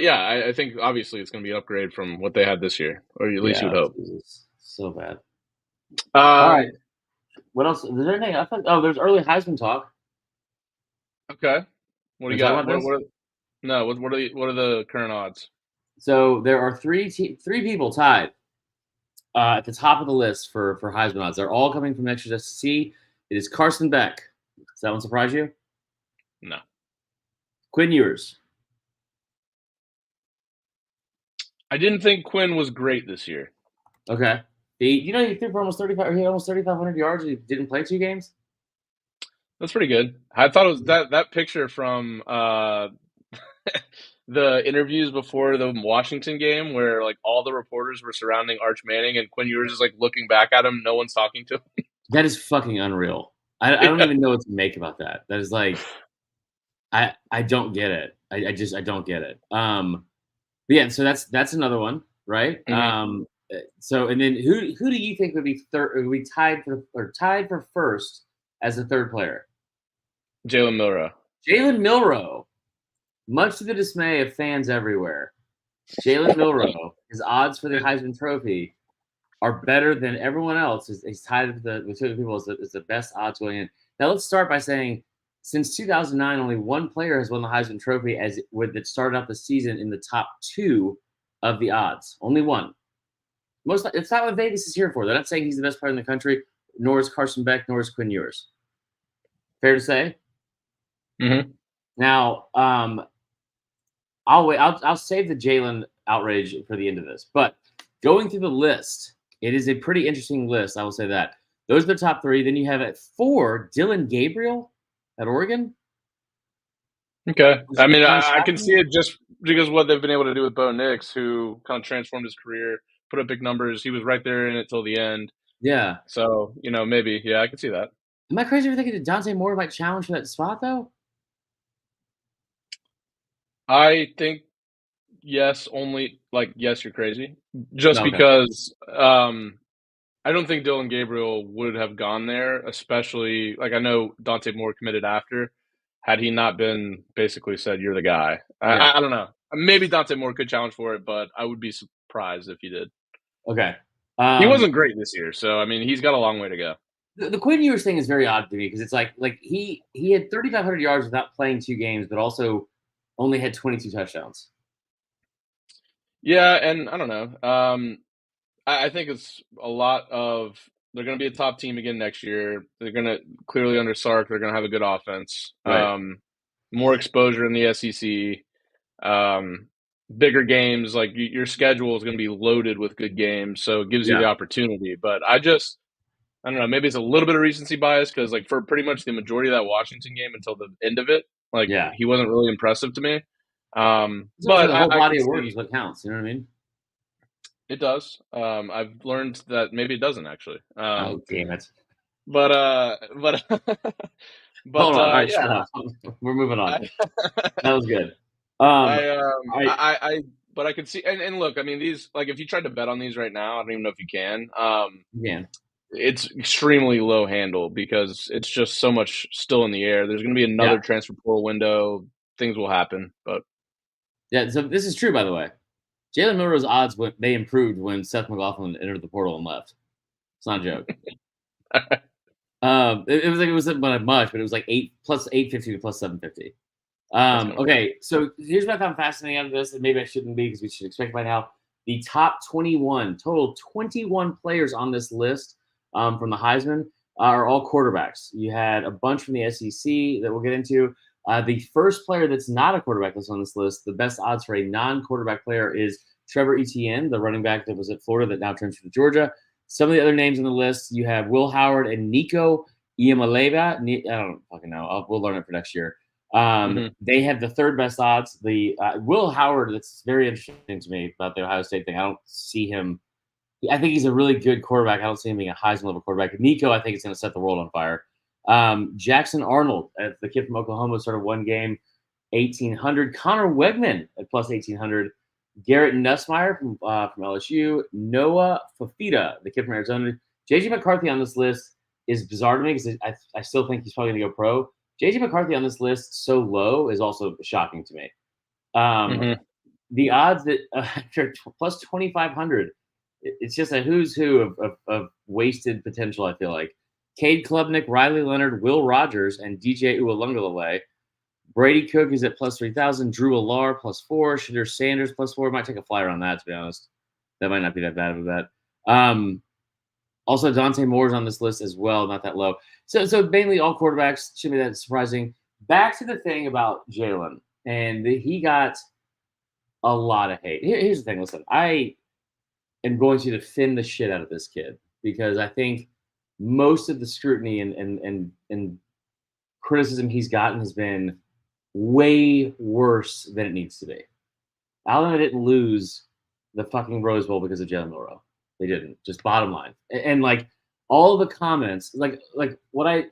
yeah, I think obviously it's going to be an upgrade from what they had this year, or at least you would hope. Jesus. So bad. All right. What else? Is there anything? There's early Heisman talk. Okay. What do you got? What are the current odds? So there are three people tied at the top of the list for Heisman odds. They're all coming from next year's SEC. It is Carson Beck. Does that one surprise you? No. Quinn Ewers. I didn't think Quinn was great this year. Okay. He threw for almost 3,500 yards. He didn't play 2 games. That's pretty good. I thought it was that picture from the interviews before the Washington game where like all the reporters were surrounding Arch Manning and Quinn Ewers is like looking back at him. No one's talking to him. That is fucking unreal. I don't even know what to make about that. That is like, I don't get it. I don't get it. But yeah, so that's another one, right? Mm-hmm. So and then who do you think would be third? Would be tied for first as a third player? Jalen Milroe. Jalen Milroe, much to the dismay of fans everywhere, Jalen Milroe, his odds for the Heisman Trophy are better than everyone else. He's tied with 2 other people as the best odds going in. Now let's start by saying, since 2009, only one player has won the Heisman Trophy that started out the season in the top 2 of the odds. Only one. It's not what Vegas is here for. They're not saying he's the best player in the country, nor is Carson Beck, nor is Quinn Ewers. Fair to say? Mm-hmm. Now, I'll wait. I'll save the Jalen outrage for the end of this. But going through the list, it is a pretty interesting list. I will say that. Those are the top 3. Then you have at 4, Dillon Gabriel at Oregon. Okay. I mean, I can see it just because what they've been able to do with Bo Nix, who kind of transformed his career, put up big numbers. He was right there in it till the end. Yeah. So, maybe. Yeah, I can see that. Am I crazy for thinking that Dante Moore might challenge for that spot, though? I think yes, yes, you're crazy. Just because I don't think Dillon Gabriel would have gone there, especially I know Dante Moore committed after. Had he not been basically said, you're the guy. I don't know. Maybe Dante Moore could challenge for it, but I would be surprised if he did. Okay. He wasn't great this year, so, I mean, he's got a long way to go. The Quinn Ewers thing is very odd to me because it's like he had 3,500 yards without playing 2 games, but also only had 22 touchdowns. Yeah, and I don't know. I think it's a lot of they're going to be a top team again next year. They're going to clearly under Sark. They're going to have a good offense. Right. More exposure in the SEC. Bigger games. Like your schedule is going to be loaded with good games, so it gives you the opportunity. But I don't know. Maybe it's a little bit of recency bias because for pretty much the majority of that Washington game until the end of it, he wasn't really impressive to me. But the whole body of work is what counts. You know what I mean? It does. I've learned that maybe it doesn't actually. Oh, damn it! But hold on. All right, shut up. We're moving on. That was good. But I can see and look. I mean, these if you tried to bet on these right now, I don't even know if you can. Yeah. It's extremely low handle because it's just so much still in the air. There's going to be another transfer portal window. Things will happen, but yeah. So this is true, by the way. Jalen Milroe's odds they improved when Seth McLaughlin entered the portal and left. It's not a joke. It wasn't much, but it was like 8 plus 850 to plus 750. Okay, so here's what I found fascinating out of this, and maybe I shouldn't be because we should expect by now. The top 21 players on this list from the Heisman are all quarterbacks. You had a bunch from the SEC that we'll get into. The first player that's not a quarterback that's on this list, the best odds for a non-quarterback player is Trevor Etienne, the running back that was at Florida that now transferred to Georgia. Some of the other names on the list, you have Will Howard and Nico Iamaleava. I don't fucking know. We'll learn it for next year. They have the third best odds. The Will Howard, that's very interesting to me about the Ohio State thing. I don't see him I think he's a really good quarterback. I don't see him being a Heisman level quarterback. Nico, I think, is going to set the world on fire. Jackson Arnold, the kid from Oklahoma, started one game, 1,800. Connor Wegman at plus 1,800. Garrett Nussmeier from LSU. Noah Fafita, the kid from Arizona. JJ McCarthy on this list is bizarre to me because I still think he's probably going to go pro. JJ McCarthy on this list so low is also shocking to me. The odds that after plus 2,500, it's just a who's who of wasted potential, I feel like. Cade Klubnik, Riley Leonard, Will Rogers, and DJ Uiagalelei. Brady Cook is at plus 3,000. Drew Allar plus 4. Shadur Sanders plus 4. Might take a flyer on that, to be honest. That might not be that bad of a bet. Also, Dante Moore's on this list as well, not that low. So mainly all quarterbacks shouldn't be that surprising. Back to the thing about Jalen, and he got a lot of hate. Here's the thing. Listen, I am going to defend the shit out of this kid because I think most of the scrutiny and criticism he's gotten has been way worse than it needs to be. Alabama didn't lose the fucking Rose Bowl because of Jalen Milroe. They didn't. Just bottom line. And like all the comments, like when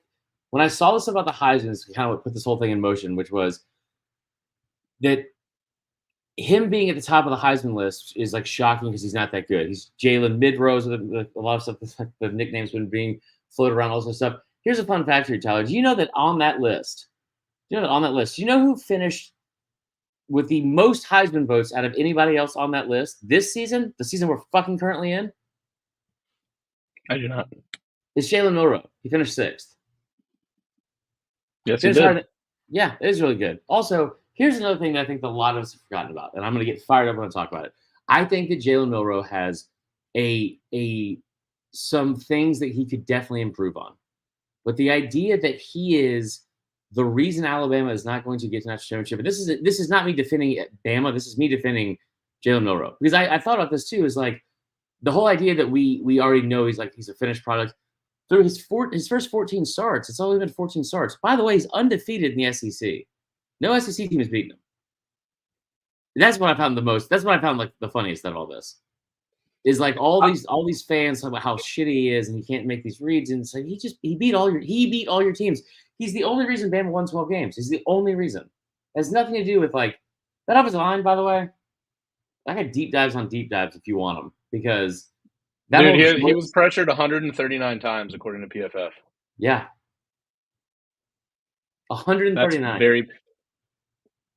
I saw this about the Heisman, kind of what put this whole thing in motion, which was that him being at the top of the Heisman list is like shocking because he's not that good. He's Jalen mid-rows with a lot of stuff. The nicknames been being floated around, all this stuff. Here's a fun fact for you, Tyler. Do you know that on that list? Do you know who finished with the most Heisman votes out of anybody else on that list this season? The season we're fucking currently in. I do not. It's Jalen Milroe. He finished 6th. Yes, he did. Yeah, it is really good. Also, here's another thing that I think that a lot of us have forgotten about, and I'm going to get fired up when I talk about it. I think that Jalen Milroe has some things that he could definitely improve on. But the idea that he is the reason Alabama is not going to get to national championship, and this is not me defending Bama. This is me defending Jalen Milroe because I thought about this too. Is like the whole idea that we already know he's a finished product through his first 14 starts. It's only been 14 starts. By the way, he's undefeated in the SEC. No SEC team has beaten him. And that's what I found the most. That's what I found like the funniest out of all this. Is like all these fans talk about how shitty he is and he can't make these reads, and it's like he beat all your teams. He's the only reason Bama won 12 games. He's the only reason. It has nothing to do with like that offensive line, by the way. I got deep dives on deep dives if you want them because he was pressured 139 times according to PFF. Yeah, 139. That's very.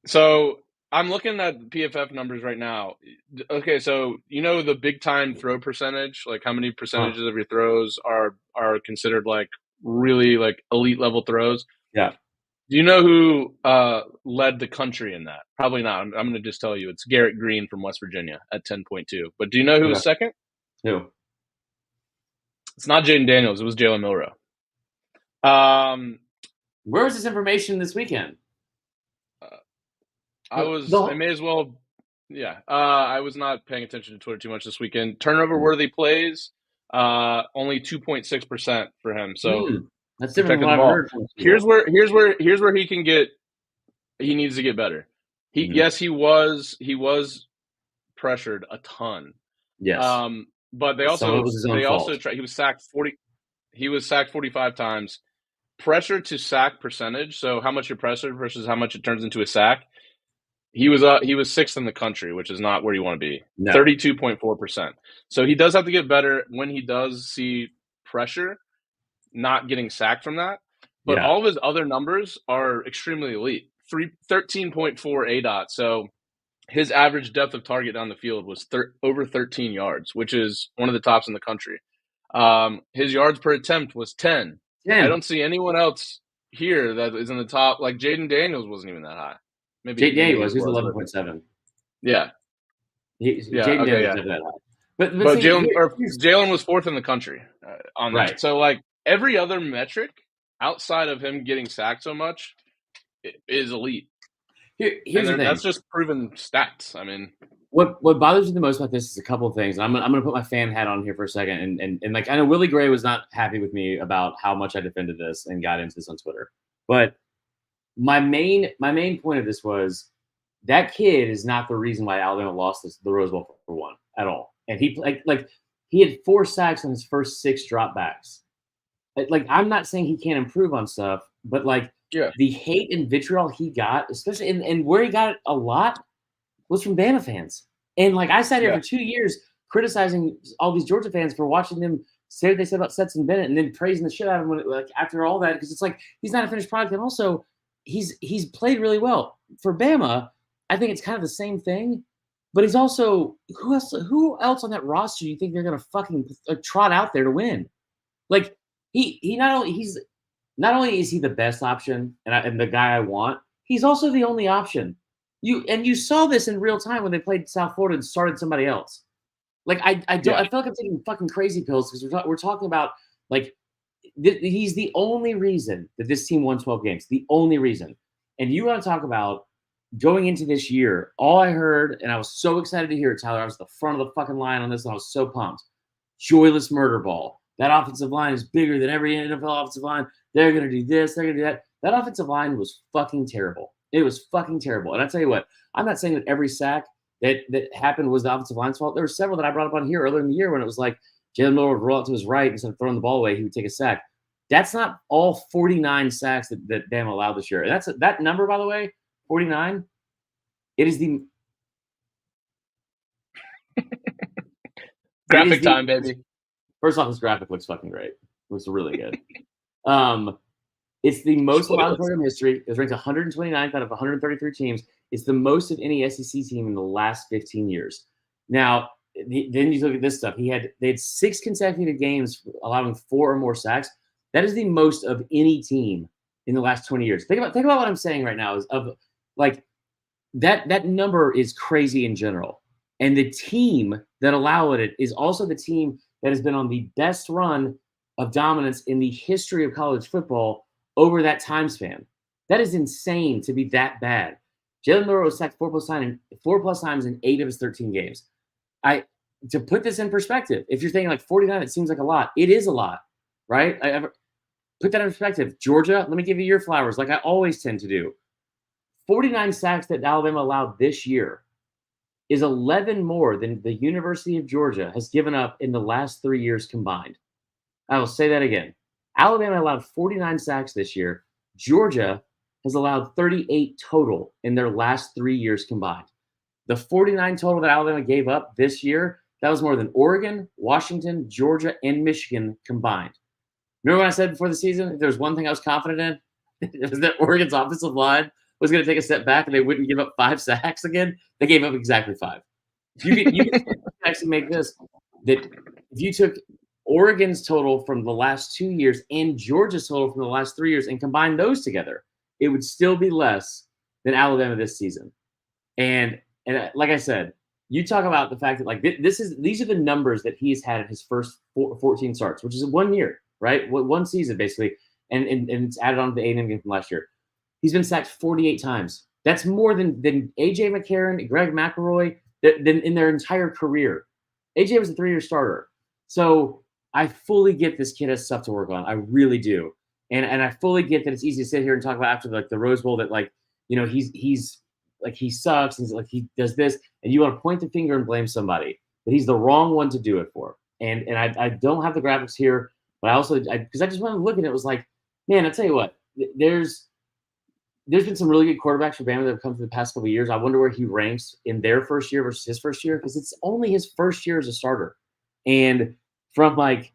So I'm looking at PFF numbers right now. Okay, so you know the big time throw percentage, like how many percentages of your throws are considered like really like elite level throws? Yeah. Do you know who led the country in that? Probably not. I'm going to just tell you. It's Garrett Green from West Virginia at 10.2. But do you know who was second? Who? It's not Jaden Daniels. It was Jalen Milroe. Where was this information this weekend? I may as well. Yeah. I was not paying attention to Twitter too much this weekend. Turnover-worthy plays, only 2.6% for him. So that's different than what I've heard. Here's where he can get. He needs to get better. Yes, he was pressured a ton. Yes. But they also tried. He was sacked 45 times. Pressure to sack percentage. So how much you're pressured versus how much it turns into a sack. He was 6th in the country, which is not where you want to be. No. 32.4%. So he does have to get better when he does see pressure, not getting sacked from that. But all of his other numbers are extremely elite. 13.4 ADOT. So his average depth of target down the field was over 13 yards, which is one of the tops in the country. His yards per attempt was 10. I don't see anyone else here that is in the top. Like Jaden Daniels wasn't even that high. Maybe Jaden Daniels was 11.7. Yeah. Jaden Daniels was that high. But Jalen was 4th in the country on that. Right. So like every other metric outside of him getting sacked so much is elite. Here's the thing. That's just proven stats. I mean, what bothers me the most about this is a couple of things. I'm gonna put my fan hat on here for a second, and like I know Willie Gray was not happy with me about how much I defended this and got into this on Twitter, but my main point of this was that kid is not the reason why Alabama lost the Rose Bowl for one at all, and he he had 4 sacks on his first 6 dropbacks. Like, I'm not saying he can't improve on stuff, but like Yeah. the hate and vitriol he got, especially and where he got it a lot was from Bama fans. And like I sat here Yeah. for 2 years criticizing all these Georgia fans for watching them say what they said about Stetson Bennett and then praising the shit out of him like after all that, because it's like he's not a finished product. And also he's played really well. For Bama, I think it's kind of the same thing. But he's also who else on that roster do you think they're gonna fucking trot out there to win? Like he's not only is he the best option and the guy I want, he's also the only option. You saw this in real time when they played South Florida and started somebody else. Like I don't I feel like I'm taking fucking crazy pills because we're talking about like he's the only reason that this team won 12 games. The only reason. And you want to talk about going into this year, all I heard, and I was so excited to hear it, Tyler. I was at the front of the fucking line on this, and I was so pumped. Joyless murder ball. That offensive line is bigger than every NFL offensive line. They're going to do this. They're going to do that. That offensive line was fucking terrible. It was fucking terrible. And I tell you what, I'm not saying that every sack that happened was the offensive line's fault. There were several that I brought up on here earlier in the year when it was like Jalen Miller would roll out to his right instead of throwing the ball away, he would take a sack. That's not all 49 sacks that Bama allowed this year. And that number, by the way, 49. It is the graphic time, baby. First off, this graphic looks fucking great. It looks really good. It's the most allowed program history. It was ranked 129th out of 133 teams. It's the most of any SEC team in the last 15 years. Now, then you look at this stuff. They had 6 consecutive games allowing 4 or more sacks. That is the most of any team in the last 20 years. Think about what I'm saying right now. Is of like that number is crazy in general. And the team that allowed it is also the team that has been on the best run of dominance in the history of college football over that time span. That is insane to be that bad. Jalen Miller was sacked 4 plus times in 8 of his 13 games. To put this in perspective, if you're thinking like 49, it seems like a lot. It is a lot, right? Put that in perspective. Georgia, let me give you your flowers, like I always tend to do. 49 sacks that Alabama allowed this year is 11 more than the University of Georgia has given up in the last 3 years combined. I will say that again. Alabama allowed 49 sacks this year. Georgia has allowed 38 total in their last 3 years combined. The 49 total that Alabama gave up this year, that was more than Oregon, Washington, Georgia, and Michigan combined. Remember when I said before the season, if there was one thing I was confident in, it was that Oregon's offensive line was going to take a step back and they wouldn't give up 5 sacks again. They gave up exactly 5. You can actually make this, that if you took Oregon's total from the last 2 years and Georgia's total from the last 3 years and combined those together, it would still be less than Alabama this season. And like I said, you talk about the fact that like these are the numbers that he's had in his first 14 starts, which is 1 year, right? One season basically, and it's added on to the A&M game from last year. He's been sacked 48 times. That's more than A.J. McCarron, Greg McElroy, than in their entire career. A.J. was a 3-year starter. So I fully get this kid has stuff to work on. I really do. And I fully get that it's easy to sit here and talk about after like the Rose Bowl that like, you know, he's like he sucks. He's like he does this, and you want to point the finger and blame somebody. But he's the wrong one to do it for. And I don't have the graphics here, but I also because I just wanted to look at it, it was like, man, I'll tell you what, there's been some really good quarterbacks for Bama that have come through the past couple of years. I wonder where he ranks in their first year versus his first year, because it's only his first year as a starter. And from like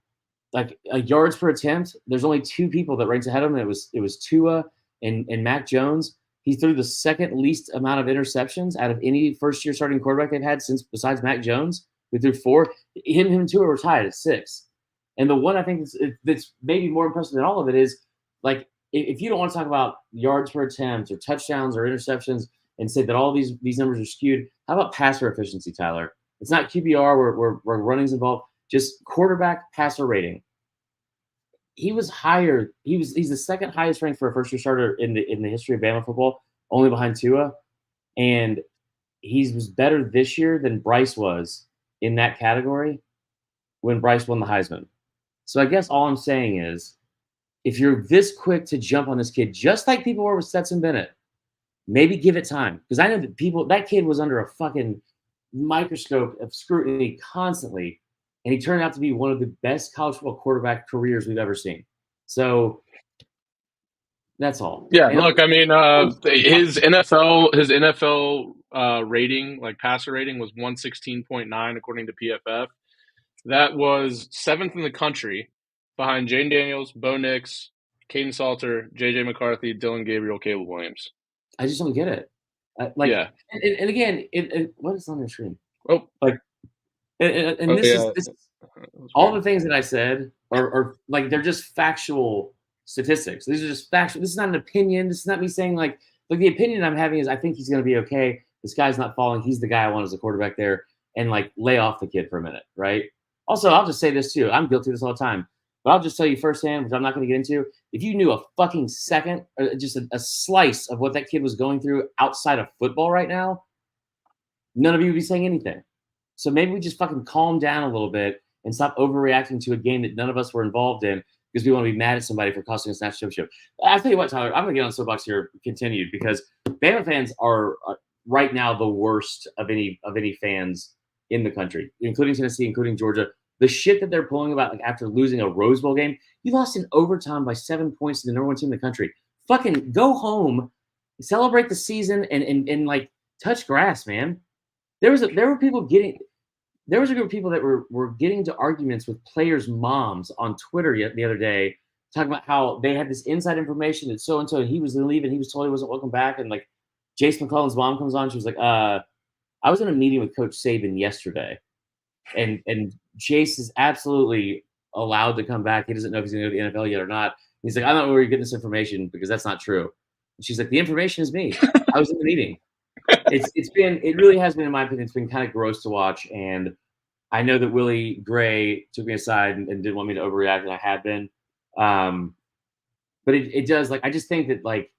a yards per attempt, there's only 2 people that ranks ahead of him. It was Tua and Mac Jones. He threw the second least amount of interceptions out of any first-year starting quarterback they've had since besides Mac Jones, who threw 4. Him and Tua were tied at 6. And the one I think that's maybe more impressive than all of it is like, if you don't want to talk about yards per attempt or touchdowns or interceptions and say that all these numbers are skewed, how about passer efficiency, Tyler? It's not QBR where running's involved, just quarterback passer rating. He was higher. He's the second highest ranked for a first-year starter in the history of Bama football, only behind Tua. And he was better this year than Bryce was in that category when Bryce won the Heisman. So I guess all I'm saying is, if you're this quick to jump on this kid, just like people were with Stetson Bennett, maybe give it time. Because I know that that kid was under a fucking microscope of scrutiny constantly. and he turned out to be one of the best college football quarterback careers we've ever seen. So that's all. Yeah, And look, I mean, his NFL rating, like passer rating, was 116.9 according to PFF. That was seventh in the country, behind Jane Daniels, Bo Nix, Caden Salter, J.J. McCarthy, Dylan Gabriel, Caleb Williams. I just don't get it. Like, Yeah. and again, what is on the screen? Oh. Like, and Oh this yeah. is all the things that I said are like they're just factual statistics. These are just factual. This is not an opinion. This is not me saying like the opinion I'm having is I think he's going to be okay. This guy's not falling. He's the guy I want as a quarterback there, and like lay off the kid for a minute, right? Also, I'll just say this too. I'm guilty of this all the time, but I'll just tell you firsthand, which I'm not going to get into. If you knew a fucking second, or just a slice of what that kid was going through outside of football right now, none of you would be saying anything. So maybe we just fucking calm down a little bit and stop overreacting to a game that none of us were involved in because we want to be mad at somebody for costing us national championship. I'll tell you what, Tyler, I'm going to get on soapbox here, continued, because Bama fans are right now the worst of any fans in the country, including Tennessee, including Georgia. The shit that they're pulling about, like after losing a Rose Bowl game, you lost in overtime by 7 points to the number one team in the country. Fucking go home, celebrate the season, and like touch grass, man. There was a group of people that were getting into arguments with players' moms on Twitter the other day, talking about how they had this inside information that so and so he was going to leave and he was told he wasn't welcome back. And like Jace McClellan's mom comes on, she was like, "I was in a meeting with Coach Saban yesterday, and Jace is absolutely allowed to come back. He doesn't know if he's going to go to the NFL yet or not." He's like, "I don't know where you're getting this information because that's not true." And she's like, "The information is me. I was in the meeting." It really has been, in my opinion, it's been kind of gross to watch. And I know that Willie Gray took me aside and didn't want me to overreact, and I have been. But it does, like, I just think that like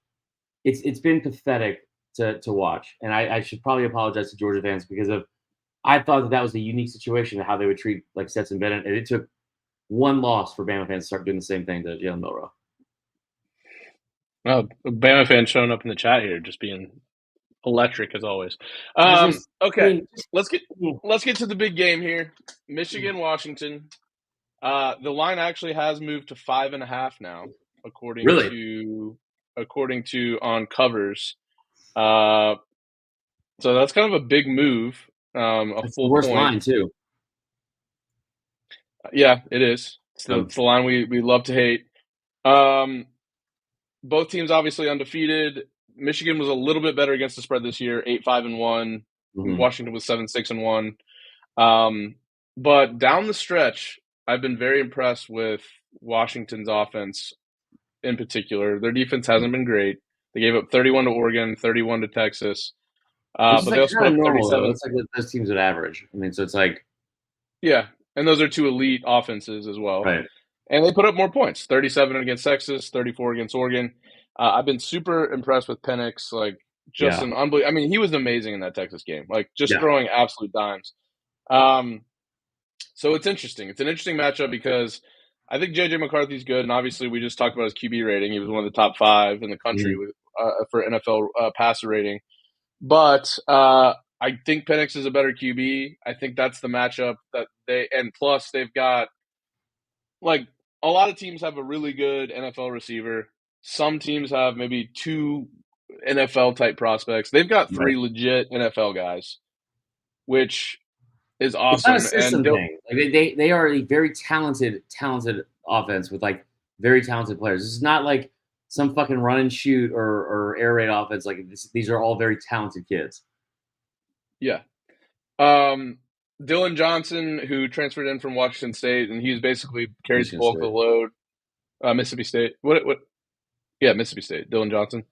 it's been pathetic to watch. And I should probably apologize to Georgia fans because I thought that was a unique situation of how they would treat like Stetson Bennett. And it took one loss for Bama fans to start doing the same thing to Jalen Milroe. Well, Bama fans showing up in the chat here, just being electric as always. Okay, let's get to the big game here. Michigan, Washington. The line actually has moved to 5.5 now, according to on covers. So that's kind of a big move. It's the worst line too. Yeah, it is. It's the line we love to hate. Both teams obviously undefeated. Michigan was a little bit better against the spread this year, 8-5-1. Mm-hmm. Washington was 7-6-1. But down the stretch, I've been very impressed with Washington's offense in particular. Their defense hasn't been great. They gave up 31 to Oregon, 31 to Texas. But they also put up 37. It's like those teams would average. I mean, so it's like, yeah, and those are two elite offenses as well. Right. And they put up more points, 37 against Texas, 34 against Oregon. I've been super impressed with Penix, like just an unbelievable. I mean, he was amazing in that Texas game, like just throwing absolute dimes. So it's interesting. It's an interesting matchup because I think J.J. McCarthy's good, and obviously we just talked about his QB rating. He was one of the top 5 in the country for NFL passer rating. But I think Penix is a better QB. I think that's the matchup that and plus they've got, like, a lot of teams have a really good NFL receiver. Some teams have maybe 2 NFL-type prospects. They've got 3 legit NFL guys, which is awesome. It's not a system thing. Like they are a very talented offense with like very talented players. This is not like some fucking run and shoot or air raid offense. Like these are all very talented kids. Yeah. Dylan Johnson, who transferred in from Washington State, and he's basically carries the bulk of the load. Mississippi State. What? Yeah, Mississippi State. Dylan Johnson.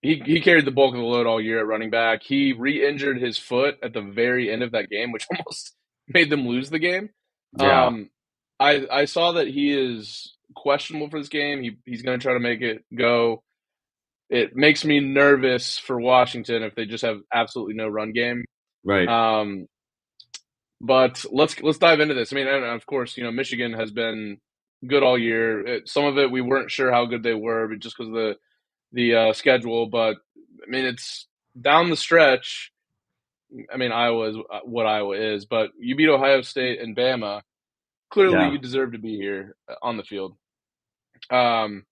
He carried the bulk of the load all year at running back. He re-injured his foot at the very end of that game, which almost made them lose the game. Yeah. I saw that he is questionable for this game. He's going to try to make it go. It makes me nervous for Washington if they just have absolutely no run game. Right. But let's dive into this. I mean, and of course, Michigan has been good all year. Some of it we weren't sure how good they were, but just because of the schedule. But I mean, it's down the stretch. I mean, Iowa is what Iowa is, but you beat Ohio State and Bama. Clearly, Yeah. you deserve to be here on the field. Um,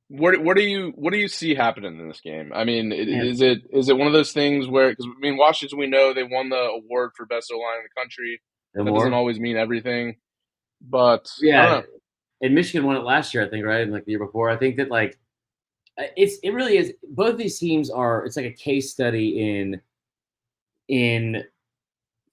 what do you see happening in this game? I mean, Man, is it one of those things where, because I mean, Washington, we know they won the award for best O line in the country. no That doesn't more. always mean everything, but I don't Yeah, know. and Michigan won it last year, I think, right? And like the year before. I think that like it really is. Both these teams are. It's like a case study in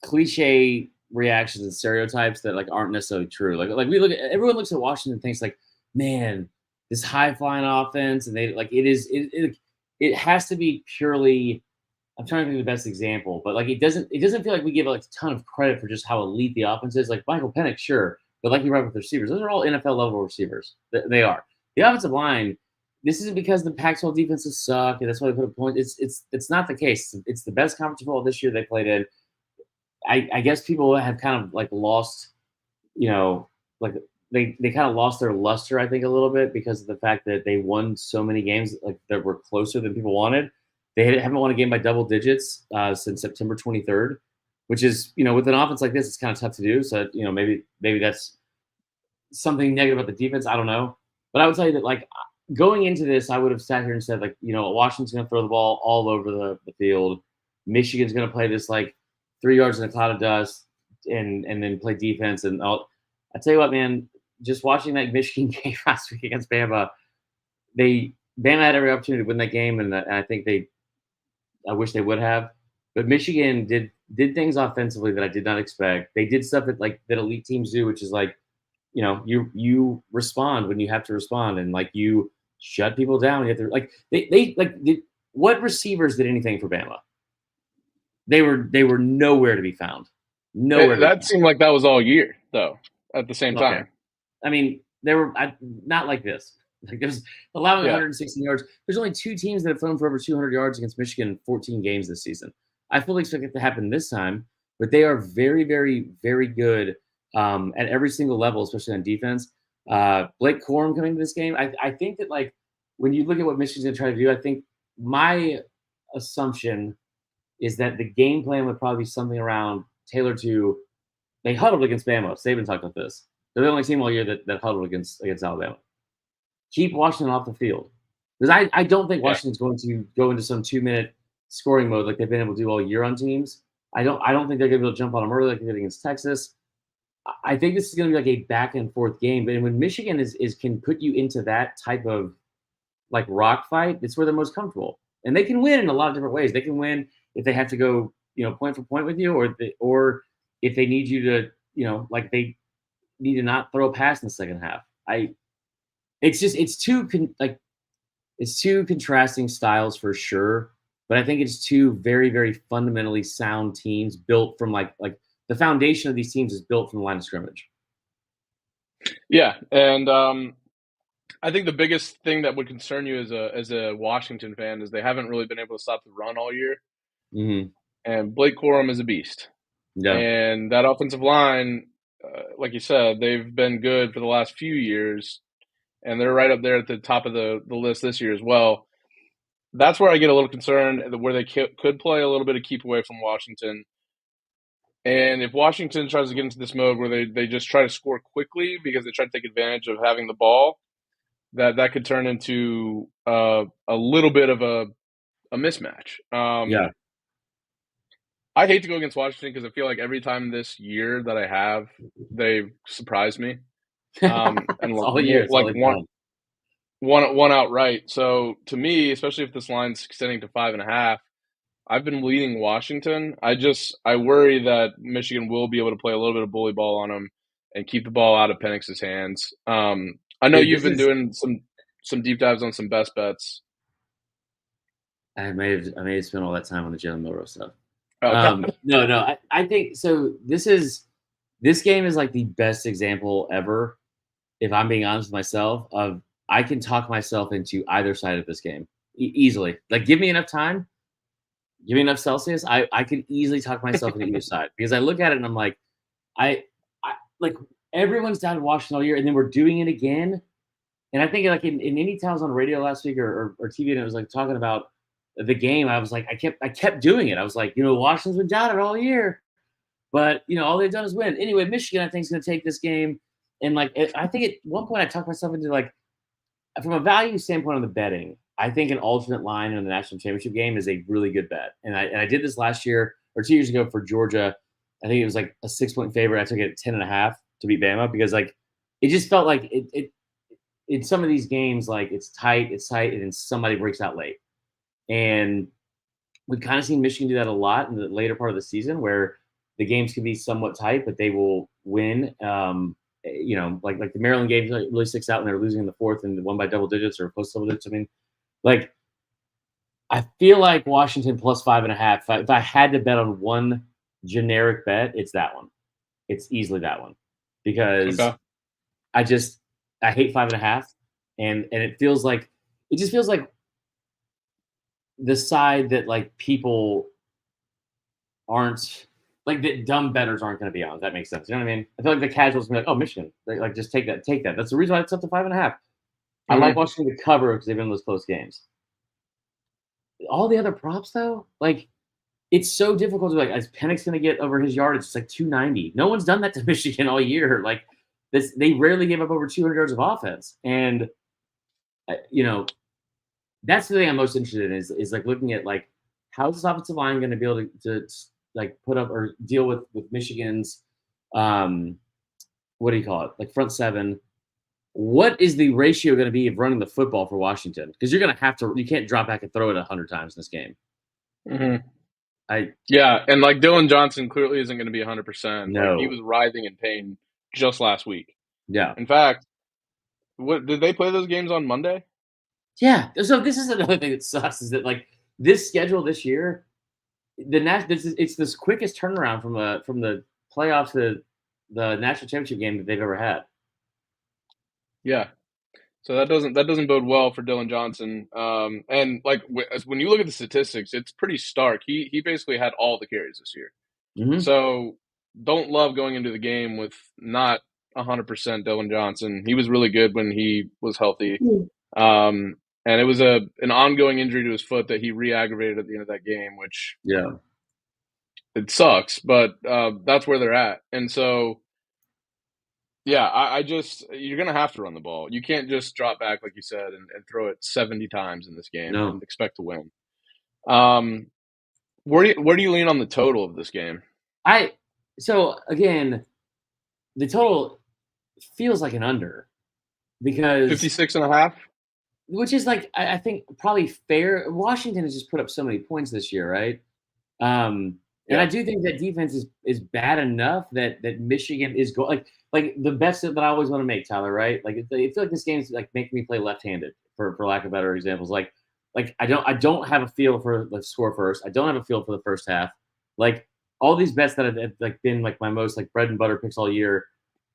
cliche reactions and stereotypes that like aren't necessarily true. Like we look at everyone looks at Washington and thinks like, man, this high flying offense, and they like it has to be purely. I'm trying to think of the best example, but like it doesn't feel like we give like a ton of credit for just how elite the offense is. Like Michael Penix, sure, but like you read with the receivers, those are all NFL level receivers. They are. The offensive line. This isn't because the Pac-12 defenses suck and that's why they put a point. It's not the case. It's the best conference football this year they played in. I guess people have kind of like lost, like they kind of lost their luster, I think, a little bit because of the fact that they won so many games like that were closer than people wanted. They haven't won a game by double digits since September 23rd, which is, with an offense like this, it's kind of tough to do. So, maybe that's something negative about the defense. I don't know. But I would tell you that, like, going into this, I would have sat here and said, like, Washington's going to throw the ball all over the field. Michigan's going to play this, like, 3 yards in a cloud of dust and then play defense. And I tell you what, man, just watching that Michigan game last week against Bama, Bama had every opportunity to win that game, and I think I wish they would have. But Michigan did things offensively that I did not expect. They did stuff that elite teams do, which is like, you respond when you have to respond, and like you shut people down. You have to what receivers did anything for Bama? They were nowhere to be found. Nowhere. That seemed like that was all year, though. At the same Okay. time, I mean, not like this. Like there's allowing 116 yards. There's only 2 teams that have thrown for over 200 yards against Michigan in 14 games this season. I fully expect it to happen this time, but they are very, very, very good at every single level, especially on defense. Blake Corum coming to this game, I think that like when you look at what Michigan's going to try to do, I think my assumption is that the game plan would probably be something around tailored to. They huddled against Bama. Saban talked about this. They're the only team all year that huddled against Alabama. Keep Washington off the field. Because I don't think Washington's going to go into some 2-minute scoring mode like they've been able to do all year on teams. I don't think they're going to be able to jump on them early like they did against Texas. I think this is going to be like a back and forth game. But when Michigan can put you into that type of like rock fight, it's where they're most comfortable. And they can win in a lot of different ways. They can win if they have to go, point for point with you, or if they need you to, like they need to not throw a pass in the second half. It's two contrasting styles for sure, but I think it's two very, very fundamentally sound teams built from like the foundation of these teams is built from the line of scrimmage. Yeah, and I think the biggest thing that would concern you as a Washington fan is they haven't really been able to stop the run all year. Mm-hmm. And Blake Corum is a beast. Yeah. And that offensive line, like you said, they've been good for the last few years, and they're right up there at the top of the list this year as well. That's where I get a little concerned, where they could play a little bit of keep away from Washington. And if Washington tries to get into this mode where they just try to score quickly because they try to take advantage of having the ball, that could turn into a little bit of a mismatch. Yeah. I hate to go against Washington because I feel like every time this year that I have, they've surprised me. And all year, like one outright. So to me, especially if this line's extending to 5.5, I've been leading Washington. I worry that Michigan will be able to play a little bit of bully ball on them and keep the ball out of Penix's hands. I know you've been doing some deep dives on some best bets. I may have spent all that time on the Jalen Milroe stuff. Okay. No. I think so. This game is like the best example ever, if I'm being honest with myself, of I can talk myself into either side of this game easily. Like, give me enough time, give me enough Celsius, I could easily talk myself into either side because I look at it and I'm like, I like everyone's down in Washington all year, and then we're doing it again. And I think like in any towns on radio last week or TV, and it was like talking about the game, I was like, I kept doing it. I was like, Washington's been down it all year, but all they've done is win. Anyway, Michigan, I think, is going to take this game, and like, I think at one point I talked myself into like, from a value standpoint on the betting, I think an alternate line in the national championship game is a really good bet. And I did this last year or 2 years ago for Georgia. I think it was like a 6 point favorite. I took it at 10.5 to beat Bama because like it just felt like it in some of these games, like it's tight, and then somebody breaks out late. And we've kind of seen Michigan do that a lot in the later part of the season where the games can be somewhat tight, but they will win. Like the Maryland game really sticks out and they're losing in the fourth and won by double digits or close to double digits. I mean, like I feel like Washington plus 5.5. If I had to bet on one generic bet, it's that one. It's easily that one because Okay. I hate 5.5, and it just feels like the side that like people aren't like that dumb betters aren't going to be on. If that makes sense. You know what I mean? I feel like the casuals be like, oh, Michigan, they, like just take that. That's the reason why it's up to 5.5. I like Mm-hmm. Washington to cover because they've been in those close games. All the other props though, like it's so difficult to like. Is Penix going to get over his yard? It's like 290. No one's done that to Michigan all year. Like this, they rarely give up over 200 yards of offense, and you know that's the thing I'm most interested in is like looking at like how's this offensive line going to be able to like put up or deal with Michigan's um what do you call it, like front seven. What is the ratio going to be of running the football for Washington? Because you're going to have to, you can't drop back and throw it 100 times in this game. Mm-hmm. I Yeah, and like Dylan Johnson clearly isn't going to be 100%. Like he no, was writhing in pain just last week. yeah, In fact, what did they play those games on Monday? yeah. So this is another thing that sucks is that like this schedule this year, it's this quickest turnaround from the playoffs to the national championship game that they've ever had. Yeah. So that doesn't bode well for Dylan Johnson. And like when you look at the statistics, it's pretty stark. He basically had all the carries this year. Mm-hmm. So don't love going into the game with not 100% Dylan Johnson. He was really good when he was healthy. Um, and it was an ongoing injury to his foot that he re-aggravated at the end of that game, which Yeah. it sucks, but that's where they're at. And so, yeah, I just you're gonna have to run the ball. You can't just drop back like you said and throw it 70 times in this game No. and expect to win. Um, where do you lean on the total of this game? I so again, the total feels like an under because 56 and a half? which is like I think probably fair. Washington has just put up so many points this year, right? And I Yeah. do think that defense is bad enough that Michigan is going like the best that I always want to make, Tyler, right? Like I feel like this game's like making me play left-handed for lack of better examples. Like I don't have a feel for the score first. I don't have a feel for the first half. Like all these bets that have like been like my most like bread and butter picks all year,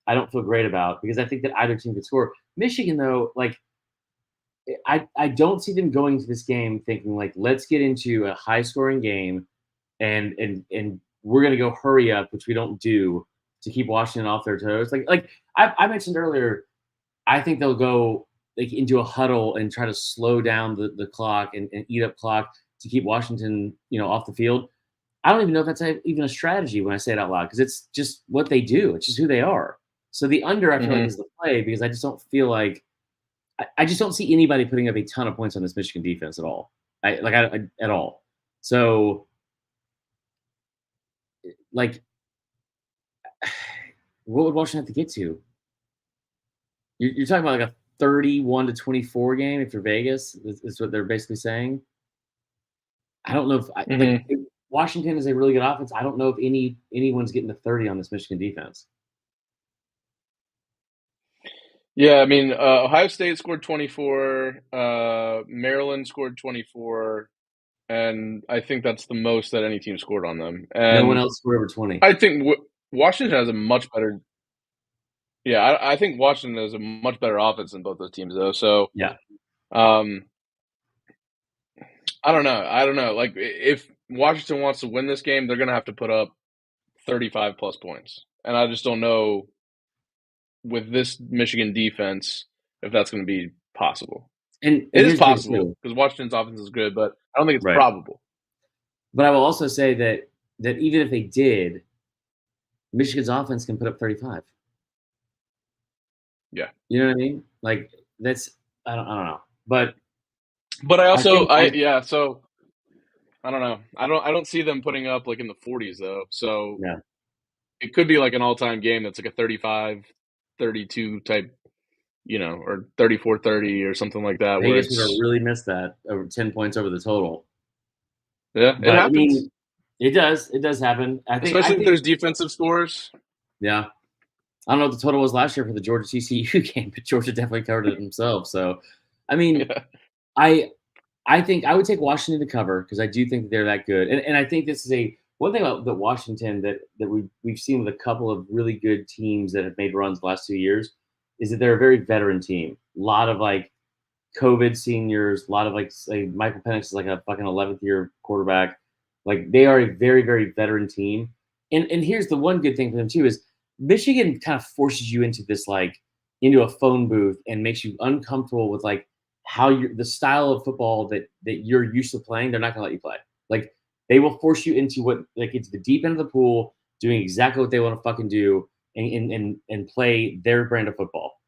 I don't feel great about because I think that either team could score. Michigan though, like I don't see them going to this game thinking like let's get into a high scoring game and we're gonna go hurry up, which we don't do to keep Washington off their toes. Like I mentioned earlier, I think they'll go like into a huddle and try to slow down the clock and eat up clock to keep Washington, off the field. I don't even know if that's even a strategy when I say it out loud because it's just what they do. It's just who they are. So the under I feel like Hmm. is the play because I just don't feel like I just don't see anybody putting up a ton of points on this Michigan defense at all. At all. So like what would Washington have to get to? You're talking about like a 31-24 game if you're Vegas, is what they're basically saying. I don't know Hmm. if Washington is a really good offense. I don't know if anyone's getting to 30 on this Michigan defense. Yeah, I mean, Ohio State scored 24, Maryland scored 24, and I think that's the most that any team scored on them. No one And else scored over 20. I think Washington has a much better. Yeah, I think Washington has a much better offense than both those teams, though. So, Yeah. um, I don't know. I don't know. Like, if Washington wants to win this game, they're going to have to put up 35 plus points, and I just don't know with this Michigan defense if that's going to be possible. And It is here's the thing possible too, because Washington's offense is good, but I don't think it's right? probable. But I will also say that even if they did, Michigan's offense can put up 35. Yeah. You know what I mean? Like that's I don't know, but But I I also think I I yeah, so I don't know. I don't see them putting up like in the 40s though. So yeah. it could be like an all-time game that's like a 35-32 type, or 34-30 or something like that where Vegas would have it's really missed that over 10 points over the total. yeah, it But I happens. mean, it does happen. I Especially if think there's defensive scores. yeah. I don't know what the total was last year for the Georgia TCU game, but Georgia definitely covered it themselves. So, I mean, Yeah. I I think I would take Washington to cover because I do think that they're that good, and I think this is a one thing about the Washington that we've seen with a couple of really good teams that have made runs the last 2 years is that they're a very veteran team. A lot of like COVID seniors, a lot of like say Michael Penix is like a fucking 11th year quarterback. Like they are a very very veteran team, and here's the one good thing for them too is Michigan kind of forces you into this like into a phone booth and makes you uncomfortable with like how you're the style of football that you're used to playing. They're not gonna let you play. Like they will force you into what like it's the deep end of the pool, doing exactly what they want to fucking do and play their brand of football.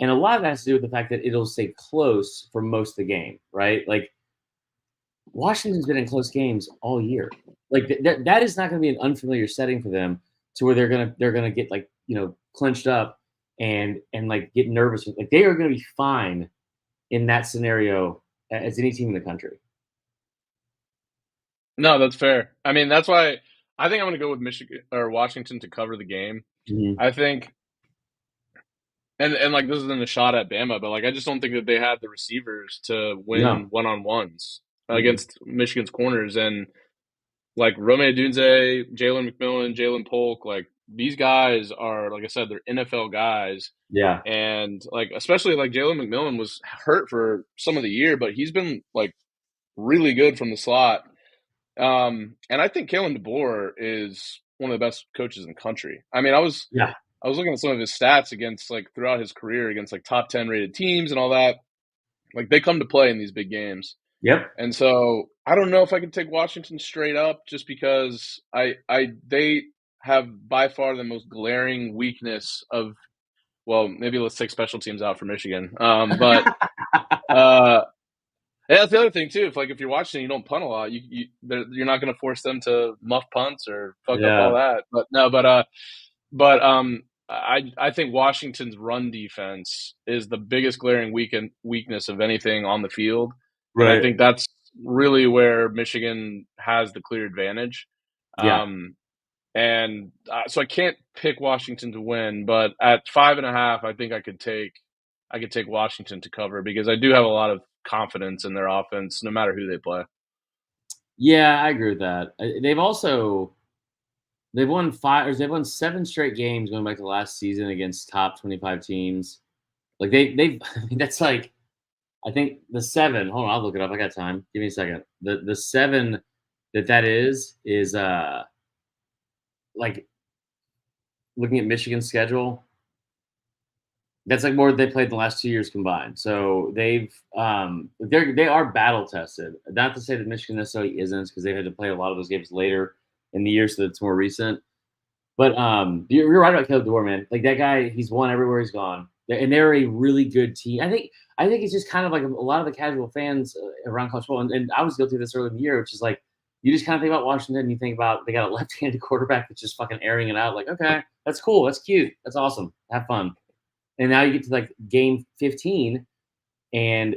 And a lot of that has to do with the fact that it'll stay close for most of the game, right? Like Washington's been in close games all year. Like that is not going to be an unfamiliar setting for them to where they're gonna get like clenched up and like get nervous. Like they are going to be fine in that scenario as any team in the country. No, that's fair. I mean, that's why I think I'm going to go with Michigan or Washington to cover the game. Mhm. I think and like this isn't a shot at Bama, but like I just don't think that they had the receivers to win No. one-on-ones Mm-mm. against Michigan's corners and like Rome Odunze, Jalen McMillan, Jalen Polk, like these guys are like I said, they're NFL guys. Yeah. And like especially like Jalen McMillan was hurt for some of the year, but he's been like really good from the slot. And I think Kalen DeBoer is one of the best coaches in the country. I mean, Yeah. I was looking at some of his stats against like throughout his career against like top 10 rated teams and all that. Like they come to play in these big games. Yep. And so I don't know if I can take Washington straight up just because they have by far the most glaring weakness of well, maybe let's take special teams out for Michigan. But yeah, that's the other thing too. If you're watching, you don't punt a lot. You're not going to force them to muff punts or fuck up all Yeah. that. But no, but I think Washington's run defense is the biggest glaring weakness of anything on the field, and I Right. think that's really where Michigan has the clear advantage. Yeah. And so I can't pick Washington to win, but at 5.5, I think I could take Washington to cover because I do have a lot of confidence in their offense, no matter who they play. Yeah, I agree with that. They've won five or they've won 7 straight games going back to last season against top 25 teams. Like they've I mean, that's like I think the seven. Hold on, I'll look it up. I got time. Give me a second. The seven that is like looking at Michigan's schedule. That's like more than they played in the last 2 years combined. So they are battle tested. Not to say that Michigan necessarily isn't, because they've had to play a lot of those games later in the year, so it's more recent. But you're right about Caleb DeBoer, man. Like that guy, he's won everywhere he's gone, and they're a really good team. I think it's just kind of like a lot of the casual fans around college football, and I was guilty of this early in the year, which is like you just kind of think about Washington, and you think about they got a left-handed quarterback that's just fucking airing it out. Like, okay, that's cool, that's cute, that's awesome, have fun. And now you get to like game 15, and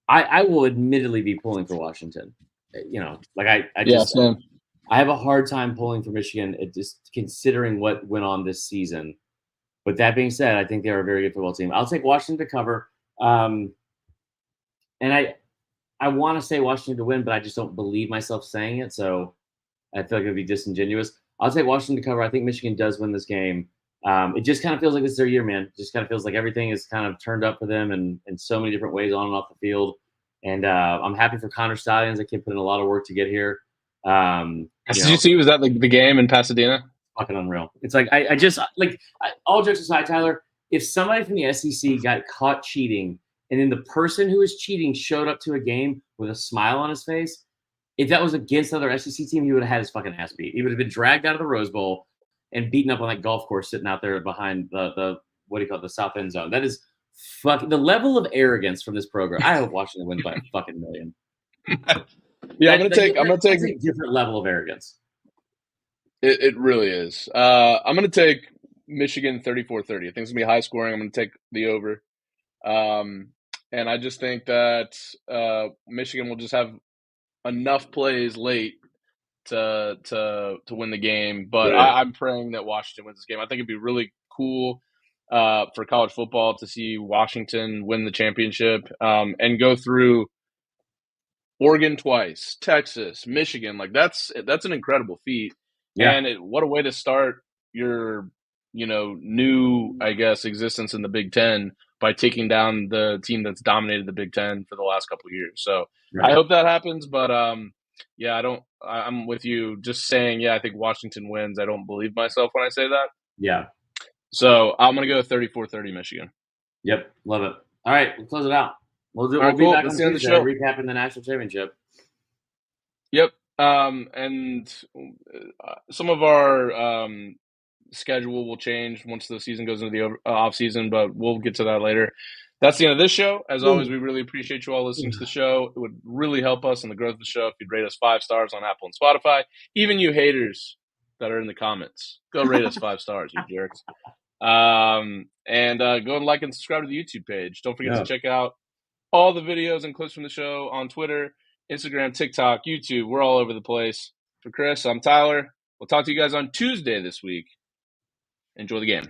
I will admittedly be pulling for Washington. Like I Yeah, just same. I have a hard time pulling for Michigan, just considering what went on this season. But that being said, I think they're a very good football team. I'll take Washington to cover, and I want to say Washington to win, but I just don't believe myself saying it, so I feel like it'd be disingenuous. I'll take Washington to cover. I think Michigan does win this game. It just kind of feels like this is their year, man. It just kind of feels like everything is kind of turned up for them in so many different ways on and off the field. And I'm happy for Connor Stallions. That kid put in a lot of work to get here. Did you see? Was that the game in Pasadena? Fucking unreal. It's like all jokes aside, Tyler. If somebody from the SEC got caught cheating and then the person who was cheating showed up to a game with a smile on his face, if that was against another SEC team, he would have had his fucking ass beat. He would have been dragged out of the Rose Bowl and beaten up on that golf course sitting out there behind the what do you call it, the south end zone. That is fucking the level of arrogance from this program. I hope Washington wins by a fucking million. Yeah, I'm gonna take that's a different level of arrogance. It really is. I'm gonna take Michigan 34-30. I think it's gonna be high scoring. I'm gonna take the over. And I just think that Michigan will just have enough plays late to win the game. But I'm praying that Washington wins this game. I think it'd be really cool for college football to see Washington win the championship and go through Oregon twice, Texas, Michigan. Like that's an incredible feat. Yeah. And what a way to start your new, I guess, existence in the Big Ten by taking down the team that's dominated the Big Ten for the last couple of years. So I hope that happens, but yeah, I'm with you. Just saying, yeah, I think Washington wins. I don't believe myself when I say that. Yeah. So I'm gonna go 34-30 Michigan. Yep, love it. All right, we'll close it out. We'll be back on Tuesday recapping the national championship. Yep. And some of our schedule will change once the season goes into the off season, but we'll get to that later. That's the end of this show. As always, we really appreciate you all listening to the show. It would really help us in the growth of the show if you'd rate us 5 stars on Apple and Spotify. Even you haters that are in the comments, go rate us 5 stars, you jerks. And go and like and subscribe to the YouTube page. Don't forget to check out all the videos and clips from the show on Twitter, Instagram, TikTok, YouTube. We're all over the place. For Chris, I'm Tyler. We'll talk to you guys on Tuesday this week. Enjoy the game.